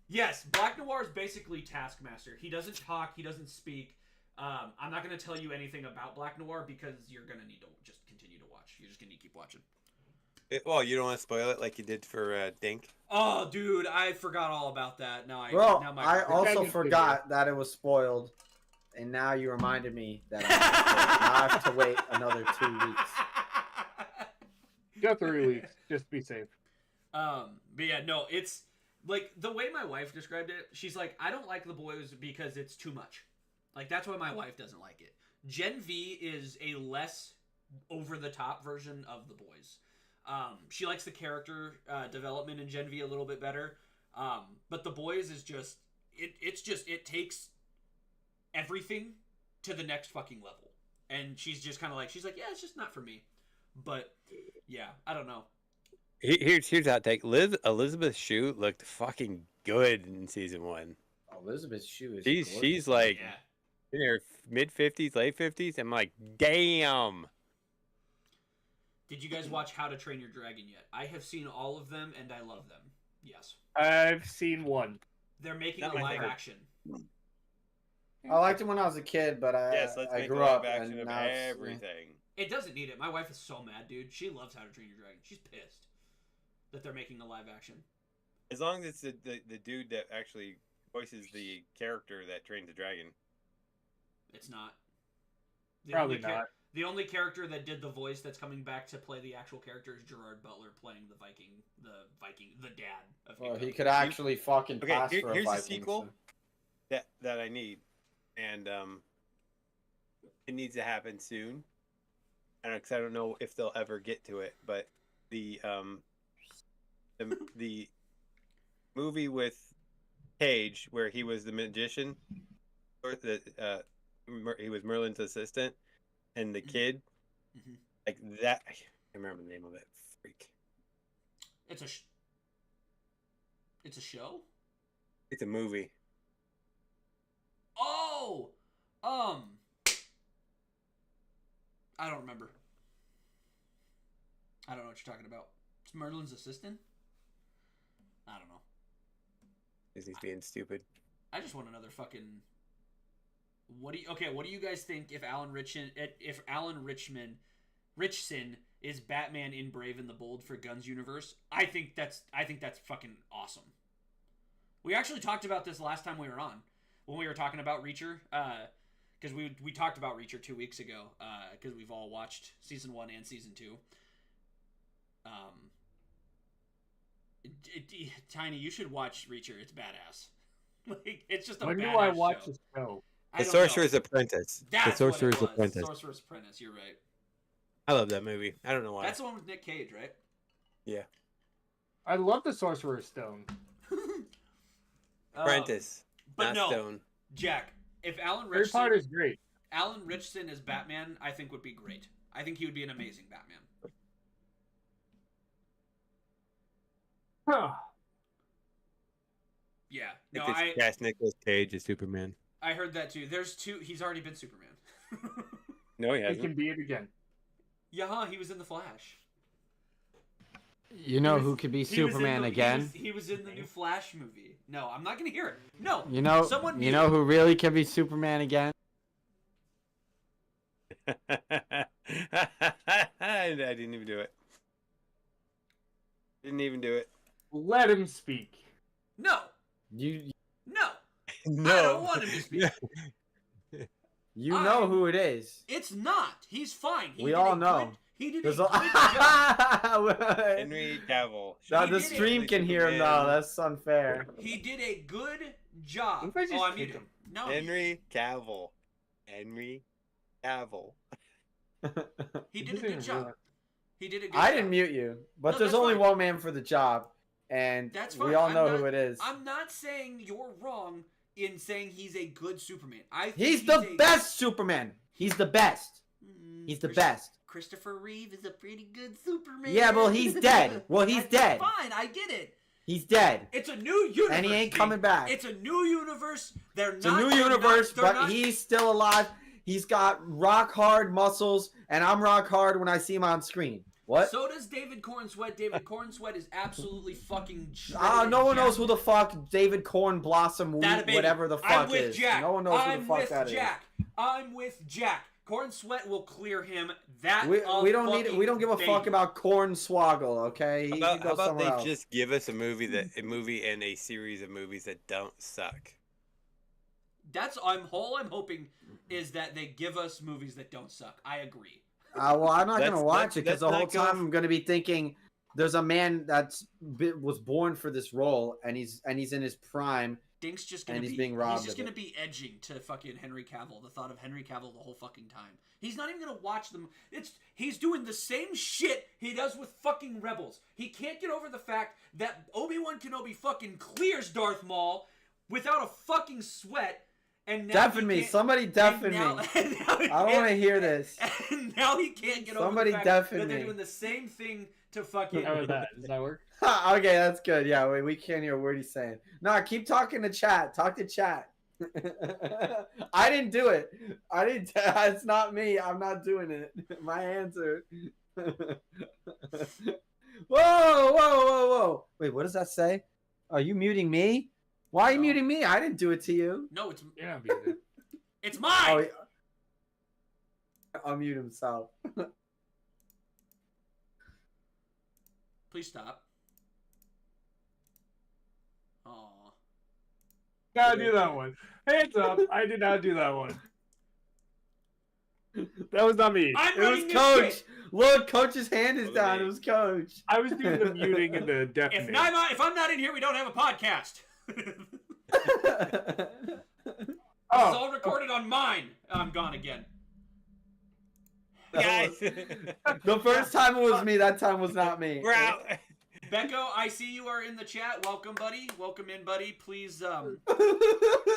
Yes, Black Noir is basically Taskmaster. He doesn't talk, he doesn't speak. I'm not going to tell you anything about Black Noir because you're going to need to just continue to watch. You're just going to keep watching. Well, you don't want to spoil it like you did for Dink? Oh, dude, I forgot all about that. I also forgot that it was spoiled. And now you reminded me that I have to wait another 2 weeks. Go 3 weeks. Just be safe. But yeah, no, it's like the way my wife described it. She's like, I don't like The Boys because it's too much. Like that's why my wife doesn't like it. Gen V is a less over the top version of The Boys. She likes the character development in Gen V a little bit better. But The Boys is just it takes everything to the next fucking level. And she's just kind of like, yeah, it's just not for me. But yeah, I don't know. Here's hot take. Elizabeth Shue looked fucking good in season 1. Elizabeth Shue is she's like in her mid-50s, late 50s. I'm like, damn. Did you guys watch How to Train Your Dragon yet? I have seen all of them and I love them. Yes. I've seen one. They're making a live action. I liked it when I was a kid, but I grew up and now everything. It doesn't need it. My wife is so mad, dude. She loves How to Train Your Dragon. She's pissed. that they're making a live action. As long as it's the dude that actually voices the character that trains the dragon. It's not. Probably not. The only character that did the voice that's coming back to play the actual character is Gerard Butler playing the dad of Well, Hiccup. he could actually fucking pass for a here's Viking. a sequel that I need, and it needs to happen soon. And I don't know if they'll ever get to it, but the movie with Cage where he was the magician, or he was Merlin's assistant, and the kid, like that. I can't remember the name of it. Freak. It's a show? It's a movie. Oh! I don't remember. I don't know what you're talking about. It's Merlin's assistant? I don't know. Disney's being stupid. I just want another fucking... What do you guys think if Alan Richson is Batman in Brave and the Bold for Guns Universe? I think that's fucking awesome. We actually talked about this last time we were on, when we were talking about Reacher, because we talked about Reacher 2 weeks ago, because we've all watched season 1 and season 2. Tiny, you should watch Reacher. It's badass. Like, it's just a when badass do I watch show. this show? The Sorcerer's Apprentice. That's the Sorcerer's what it was. Apprentice. Sorcerer's Apprentice. You're right. I love that movie. I don't know why. That's the one with Nick Cage, right? Yeah. I love the Sorcerer's Stone. Apprentice. But not no, Stone. Jack. If Alan Third part Richson, is great. Alan Richson as Batman, I think would be great. I think he would be an amazing Batman. Huh. Yeah. If No, it's cast Nicolas Cage as Superman. I heard that too. There's two. He's already been Superman. No, he He hasn't. can be it again. Yeah, he was in the Flash. You know who could be Superman again? He was in the new Flash movie. No, I'm not gonna hear it. No. You know who really could be Superman again? I didn't even do it. Didn't even do it. Let him speak. No. You No. No. I don't want him to speak. know who it is. It's not. He's fine. We all know. He did a There's good job. Henry Cavill. No, He the did it. stream can hear him though. That's unfair. He did a good job. What if I just I kick muted him? him. No. Henry Cavill. Henry Cavill. He did a good job. He did a good I job. didn't mute you, but No, there's that's only fine. one man for the job, and That's fine. we all I'm know not- who it is. I'm not saying you're wrong in saying he's a good Superman. I think He's the best Superman. He's the best. He's the best. Christopher Reeve is a pretty good Superman. Yeah, well, he's dead. Well, he's dead. Fine, I get it. He's dead. It's a new universe. And he ain't Dink. coming back. It's a new universe. It's a new universe, but he's still alive. He's got rock hard muscles, and I'm rock hard when I see him on screen. What? So does David Cornsweat. David Cornsweat is absolutely fucking. No one knows who the fuck David Corn Blossom, whatever the fuck I'm with is. Jack. No one knows who the fuck that is. I'm with Jack. Cornsweat will clear him. That We don't need. We don't give a fuck about Corn Swoggle. Okay. He How can go about somewhere they else. just give us a movie and a series of movies that don't suck? That's all I'm hoping is that they give us movies that don't suck. I agree. Well, I'm not gonna watch it because let's the whole not go time I'm gonna be thinking there's a man was born for this role, and he's in his prime. Dink's just gonna And he's be being robbed He's just of gonna it. be edging to fucking Henry Cavill. The thought of Henry Cavill the whole fucking time. He's not even gonna watch them. He's doing the same shit he does with fucking Rebels. He can't get over the fact that Obi-Wan Kenobi fucking clears Darth Maul without a fucking sweat. And now Deafen me. Somebody deafen me. I don't want to hear this. And now he can't get Somebody over the fact deafen that they're me. doing the same thing to fucking. How about that? Does that work? Okay, that's good. Yeah, we can't hear a word he's saying. No, keep talking to chat. Talk to chat. I didn't do it. It's not me. I'm not doing it. My hands are. Whoa. Wait, what does that say? Are you muting me? Why are you muting me? I didn't do it to you. No, it's Yeah, muted. it's mine. I'll mute himself. Please stop. Aw. Gotta do that one. Hands up. I did not do that one. That was not me. I'm It was running this Coach. shit. Look, Coach's hand is Look down. at me. It was Coach. I was doing the muting and the deafening. If I'm not in here, we don't have a podcast. It's all recorded on mine. I'm gone again. Guys, The first time it was me. That time was not me. we're out. Becco, I see you are in the chat. Welcome, buddy. Welcome in, buddy. Please,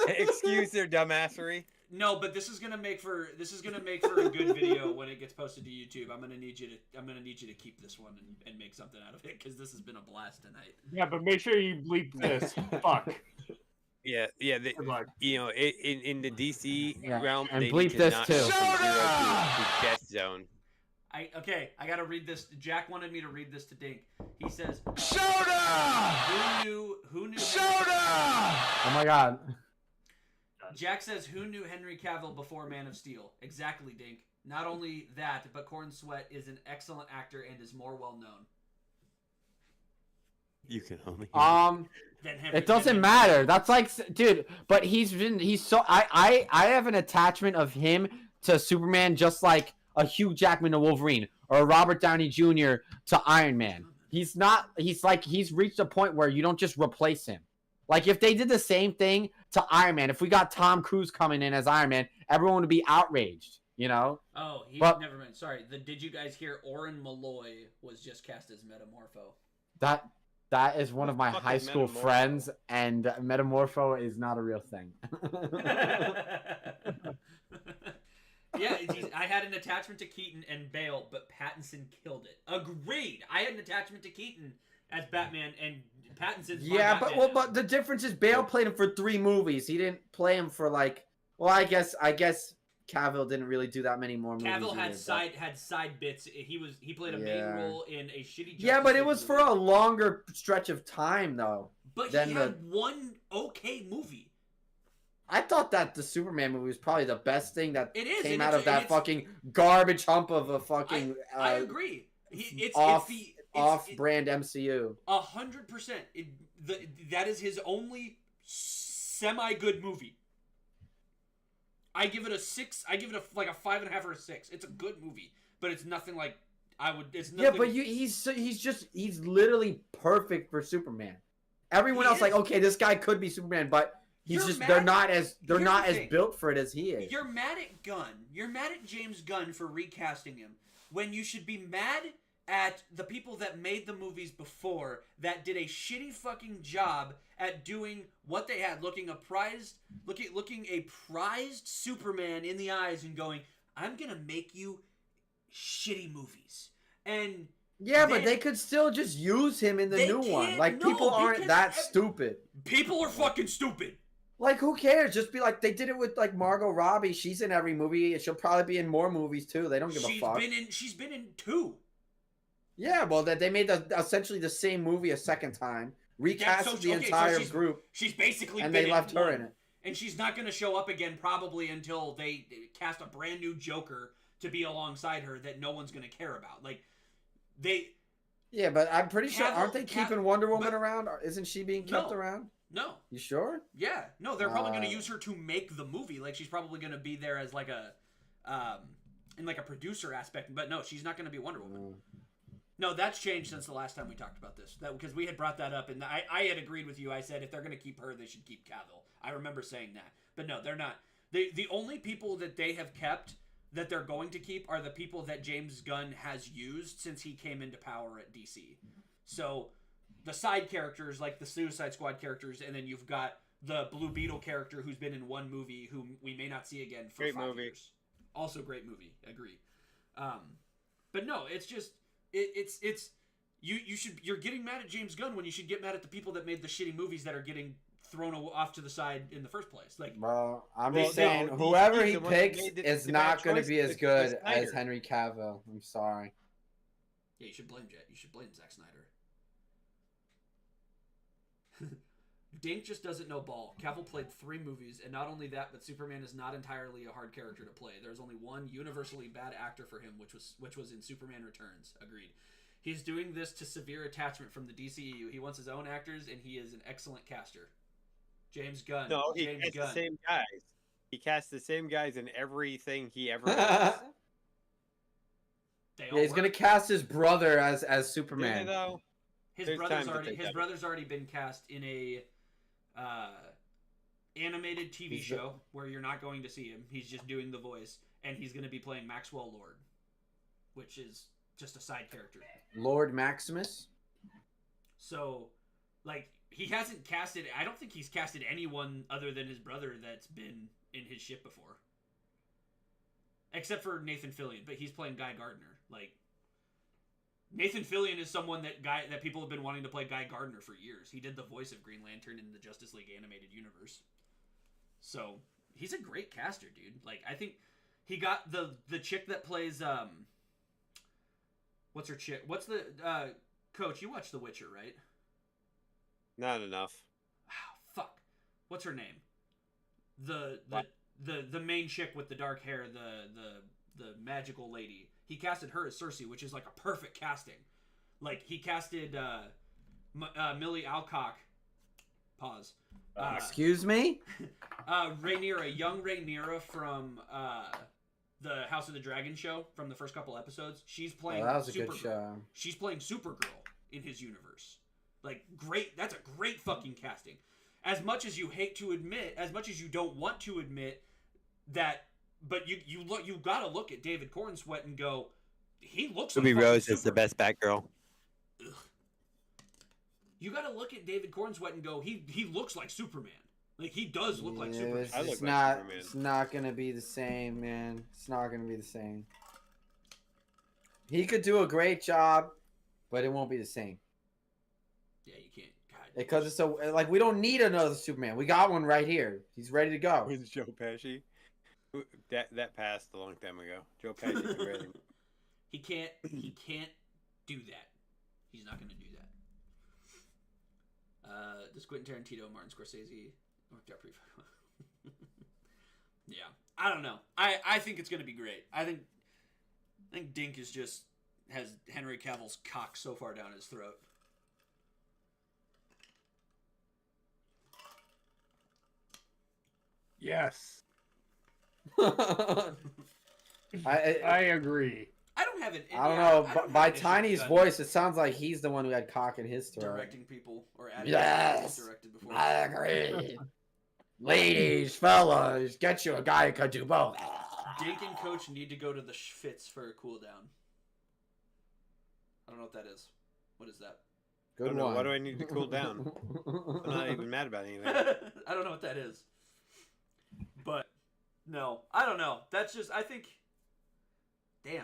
Excuse their dumbassery. no, but this is gonna make for a good video when it gets posted to YouTube. I'm gonna need you to keep this one and make something out of it because this has been a blast tonight. Yeah, but make sure you bleep this. Fuck. Yeah. They, Good luck. you know, in the DC Yeah, realm, and they bleep need to this not too. go from 0 to death zone. I gotta read this. Jack wanted me to read this to Dink. He says, Soda! Who knew? Oh my God. Jack says, who knew Henry Cavill before Man of Steel? Exactly, Dink. Not only that, but Corn Sweat is an excellent actor and is more well known You can only. than Henry. It doesn't matter. That's like, dude. But he's so. I have an attachment of him to Superman, just like a Hugh Jackman to Wolverine or a Robert Downey Jr. to Iron Man. He's not. He's reached a point where you don't just replace him. Like if they did the same thing to Iron Man, if we got Tom Cruise coming in as Iron Man, everyone would be outraged. You know. Oh, But- never mind. Sorry. Did you guys hear Oren Malloy was just cast as Metamorpho? That is one of my Fuck high is school Metamorpho? friends, and Metamorpho is not a real thing. Yeah, I had an attachment to Keaton and Bale, but Pattinson killed it. Agreed. I had an attachment to Keaton as Batman, and Pattinson's my Yeah, Batman. but the difference is Bale played him for 3 movies. He didn't play him for like. Well, I guess Cavill didn't really do that many more movies. Cavill had either, side bits. He played a main Yeah. role in a shitty. Yeah, but Justice it was League for movie. a longer stretch of time, though. But than he had one okay movie. I thought that the Superman movie was probably the best thing that It is, came and out of that it's- fucking garbage hump of a fucking I agree. It's off-brand MCU. 100%. That is his only semi-good movie. I give it a 6. I give it like a 5.5 or a 6. It's a good movie, but it's nothing like I would. It's nothing. Yeah, but he's literally perfect for Superman. Everyone He else like, is. okay, this guy could be Superman, but You're they're mad- not as Here's the as thing. built for it as he is. You're mad at Gunn. You're mad at James Gunn for recasting him when you should be mad at the people that made the movies before that did a shitty fucking job at doing what they had, looking a prized Superman in the eyes and going, "I'm gonna make you shitty movies." And Yeah, but they could still just use him in the They new one. can't, Like, no, people aren't because that stupid. people are fucking stupid. Like, who cares? Just be like, they did it with, like, Margot Robbie. She's in every movie. She'll probably be in more movies, too. They don't give a fuck. She's been in 2. Yeah, well, they made essentially the same movie a second time. Recast the entire group, She's basically and been they left in her one. in it. And she's not going to show up again probably until they cast a brand new Joker to be alongside her that no one's going to care about. Like, they... Yeah, but I'm pretty sure, aren't they Cavill- keeping Wonder Woman but- around? Isn't she being kept No. around? No. You sure? Yeah. No, they're probably going to Uh. use her to make the movie. Like, she's probably going to be there as, like, a... in, like, a producer aspect. But no, she's not going to be Wonder Woman. No, that's changed since the last time we talked about this. Because we had brought that up, and I had agreed with you. I said if they're going to keep her, they should keep Cavill. I remember saying that. But no, they're not. The only people that they have kept that they're going to keep are the people that James Gunn has used since he came into power at DC. So the side characters, like the Suicide Squad characters, and then you've got the Blue Beetle character who's been in one movie whom we may not see again for Great 5 movie. years. Also great movie. Agree. But no, it's just... It's you're getting mad at James Gunn when you should get mad at the people that made the shitty movies that are getting thrown off to the side in the first place. Like, Well, I'm Well, just saying, no, whoever he's he the one that picks made is the not bad going to choice be as with good as Snyder. Henry Cavill. I'm sorry. yeah, you should blame Jet. You should blame Zack Snyder. Dink just doesn't know ball. Cavill played 3 movies, and not only that, but Superman is not entirely a hard character to play. There's only one universally bad actor for him, which was in Superman Returns. Agreed. He's doing this to severe attachment from the DCEU. He wants his own actors, and he is an excellent caster. James Gunn. No, he James casts Gunn. the same guys. He casts the same guys in everything he ever does. He's gonna cast his brother as Superman. His brother's already been cast in a animated TV show where you're not going to see him. He's just doing the voice, and he's going to be playing Maxwell Lord, which is just a side character. Lord Maximus. So, like, he hasn't casted. I don't think he's casted anyone other than his brother that's been in his ship before, except for Nathan Fillion. But he's playing Guy Gardner. Like, Nathan Fillion is someone that people have been wanting to play Guy Gardner for years. He did the voice of Green Lantern in the Justice League animated universe. So he's a great caster, dude. Like, I think he got the chick that plays what's her chick? What's the Coach? You watch The Witcher, right? Not enough. Oh, fuck. What's her name? The main chick with the dark hair, the magical lady. He casted her as Cersei, which is like a perfect casting. Like, he casted Millie Alcock. Pause. Excuse me? Rhaenyra, young Rhaenyra from the House of the Dragon show from the first couple episodes. She's playing that was a Supergirl. good show. She's playing Supergirl in his universe. Like, great. That's a great fucking casting. As much as you hate to admit, as much as you don't want to admit that, but you gotta look at David Cornsweet and go, he looks like Ruby Rose Superman. is the best Batgirl. Ugh. You gotta look at David Cornsweet and go, he looks like Superman. Like, he does look like Superman. It's not gonna be the same, man. It's not gonna be the same. He could do a great job, but it won't be the same. Yeah, you can't. God. Because it's so like we don't need another Superman. We got one right here. He's ready to go. With Joe Pesci. That passed a long time ago. Joe Pesci can really... He can't do that. He's not going to do that. Does Quentin Tarantino, Martin Scorsese worked out pretty well? Yeah, I don't know. I think it's going to be great. I think Dink has Henry Cavill's cock so far down his throat. Yes. I agree. I don't have an. I don't know. By Tiny's voice, it sounds like he's the one who had cock in his throat. Directing people or adding directed before. I agree. Ladies, fellas, get you a guy who could do both. Dink and Coach need to go to the Schwitz for a cool down. I don't know what that is. What is that? Good one. Why do I need to cool down? I'm not even mad about anything. I don't know what that is. But, no. I don't know. That's just, I think, damn.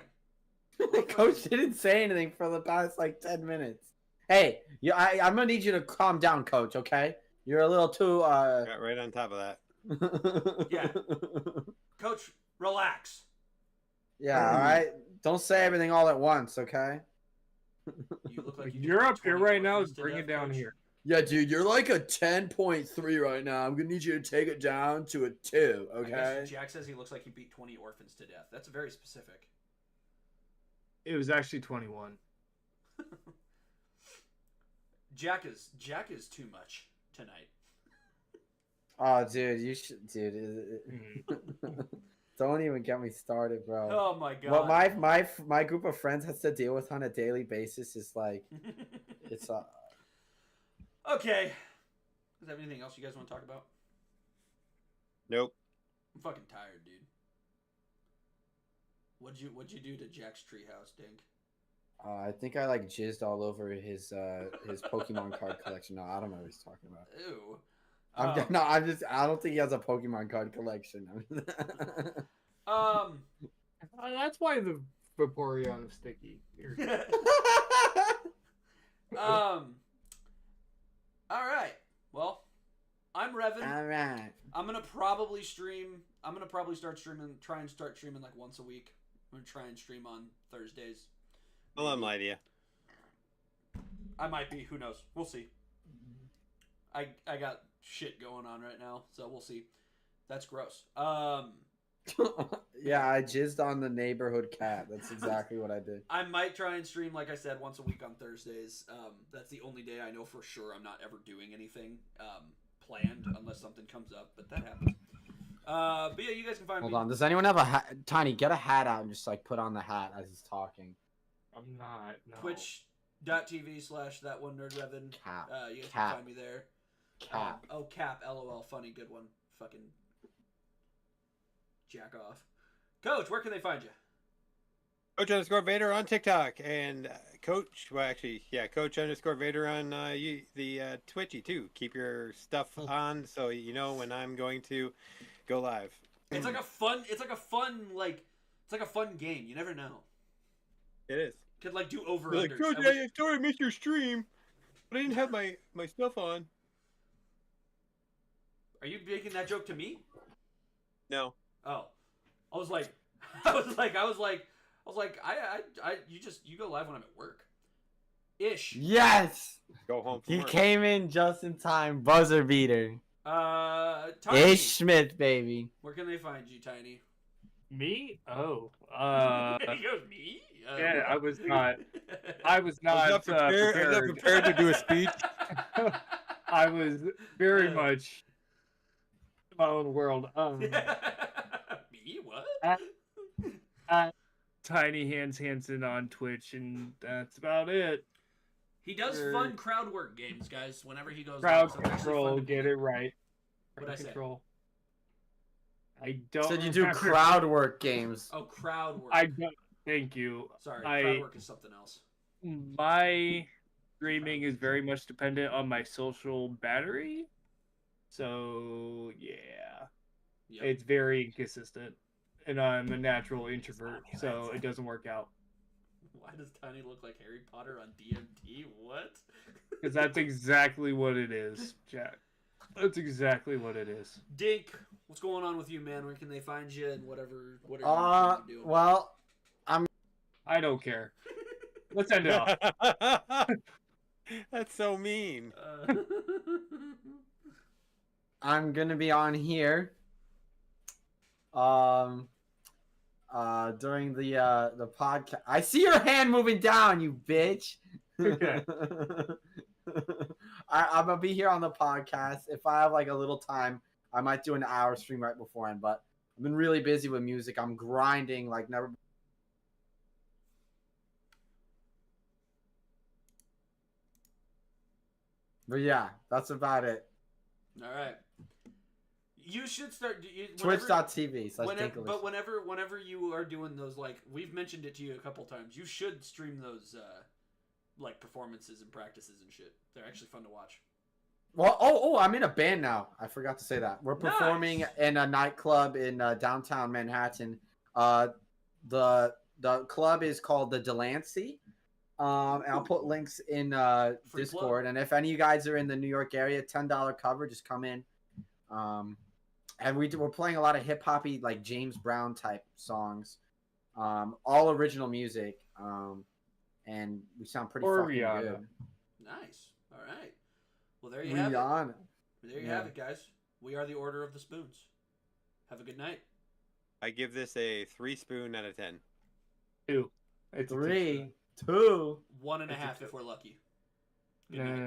Coach didn't say anything for the past, 10 minutes. Hey, I'm going to need you to calm down, Coach, okay? You're a little too, Got right on top of that. Yeah. Coach, relax. Yeah, all right? Don't say everything all at once, okay? You look like you're up here right now. Bring it down here. Yeah, dude, you're like a 10.3 right now. I'm going to need you to take it down to a 2, okay? Jack says he looks like he beat 20 orphans to death. That's very specific. It was actually 21. Jack is too much tonight. Oh, dude, you should, dude. Don't even get me started, bro. Oh my god. What my group of friends has to deal with on a daily basis is like, it's Okay. Is there anything else you guys want to talk about? Nope. I'm fucking tired, dude. What'd you do to Jack's treehouse, Dink? I think I jizzed all over his Pokemon card collection. No, I don't know what he's talking about. Ew. I don't think he has a Pokemon card collection. That's why the Vaporeon is sticky. All right. Well, I'm Revan. All right. I'm gonna probably start streaming. Try and start streaming once a week. I'm gonna try and stream on Thursdays. Well, I'm lying to you. I might be. Who knows? We'll see. I got shit going on right now, so we'll see. That's gross. Yeah, I jizzed on the neighborhood cat. That's exactly what I did. I might try and stream, like I said, once a week on Thursdays. That's the only day I know for sure I'm not ever doing anything planned unless something comes up, but that happens. But yeah, you guys can find me. Hold on. Does anyone have a hat? Tiny, get a hat out and just like put on the hat as he's talking. I'm not. No. Twitch.tv/thatonenerdrevan. Cap. You guys Cap. can find me there. Cap. Cap. LOL. Funny. Good one. Fucking jack off. Coach, where can they find you? Coach_Vader on TikTok and Coach Coach_Vader on the Twitchy too. Keep your stuff on so you know when I'm going to go live. It's like a fun game. You never know. It is. Could like do over Like, unders. Coach, I missed your stream, but I didn't have my stuff on. Are you making that joke to me? No. Oh, I was like, you go live when I'm at work. Ish. Yes. Go home. From He work. came in just in time. Buzzer beater. Tiny, Ish Smith, baby. where can they find you, Tiny? Me? Oh. He goes, me? Yeah, I was not I was not prepared to do a speech. I was very much in my own world. Me? What? Tiny Hands Hansen on Twitch, and that's about it. He does fun crowd work games, guys. Whenever he goes Crowd live, so they're actually control, fun to get play. it right. What'd Crowd I say? control. I don't. Said you do remember. crowd work games. Oh, crowd work. I don't. Thank you. Sorry, I- crowd work is something else. My streaming is very much dependent on my social battery. So yeah, Yep. it's very inconsistent, and I'm a natural introvert, so it doesn't work out. Why does Tiny look like Harry Potter on DMT? What? Because that's exactly what it is, Jack. That's exactly what it is. Dink, what's going on with you, man? Where can they find you and what are you doing? Well, I don't care. Let's end it off. That's so mean. I'm gonna be on here. During the podcast. I see your hand moving down, you bitch. Okay. I'm gonna be here on the podcast. If I have like a little time, I might do an hour stream right beforehand. But I've been really busy with music. I'm grinding like never. But yeah, that's about it. All right. You should start Twitch.tv. But whenever you are doing those, like we've mentioned it to you a couple times, you should stream those like performances and practices and shit. They're actually fun to watch. Well, I'm in a band now. I forgot to say that. We're performing Nice. in a nightclub in downtown Manhattan. The club is called the Delancey. And I'll put links in Free Discord. plug. And if any of you guys are in the New York area, $10 cover, just come in. And we're playing a lot of hip hoppy, like James Brown type songs, all original music, and we sound pretty Or fucking Rihanna. good. Nice. All right. Well, there you have it. Rihanna. There you Yeah. have it, guys. We are the Order of the Spoons. Have a good night. I give this a 3 spoon out of 10. 2. It's a 2. 3, 2. 1.5 if we're lucky. Good No, night. no, no.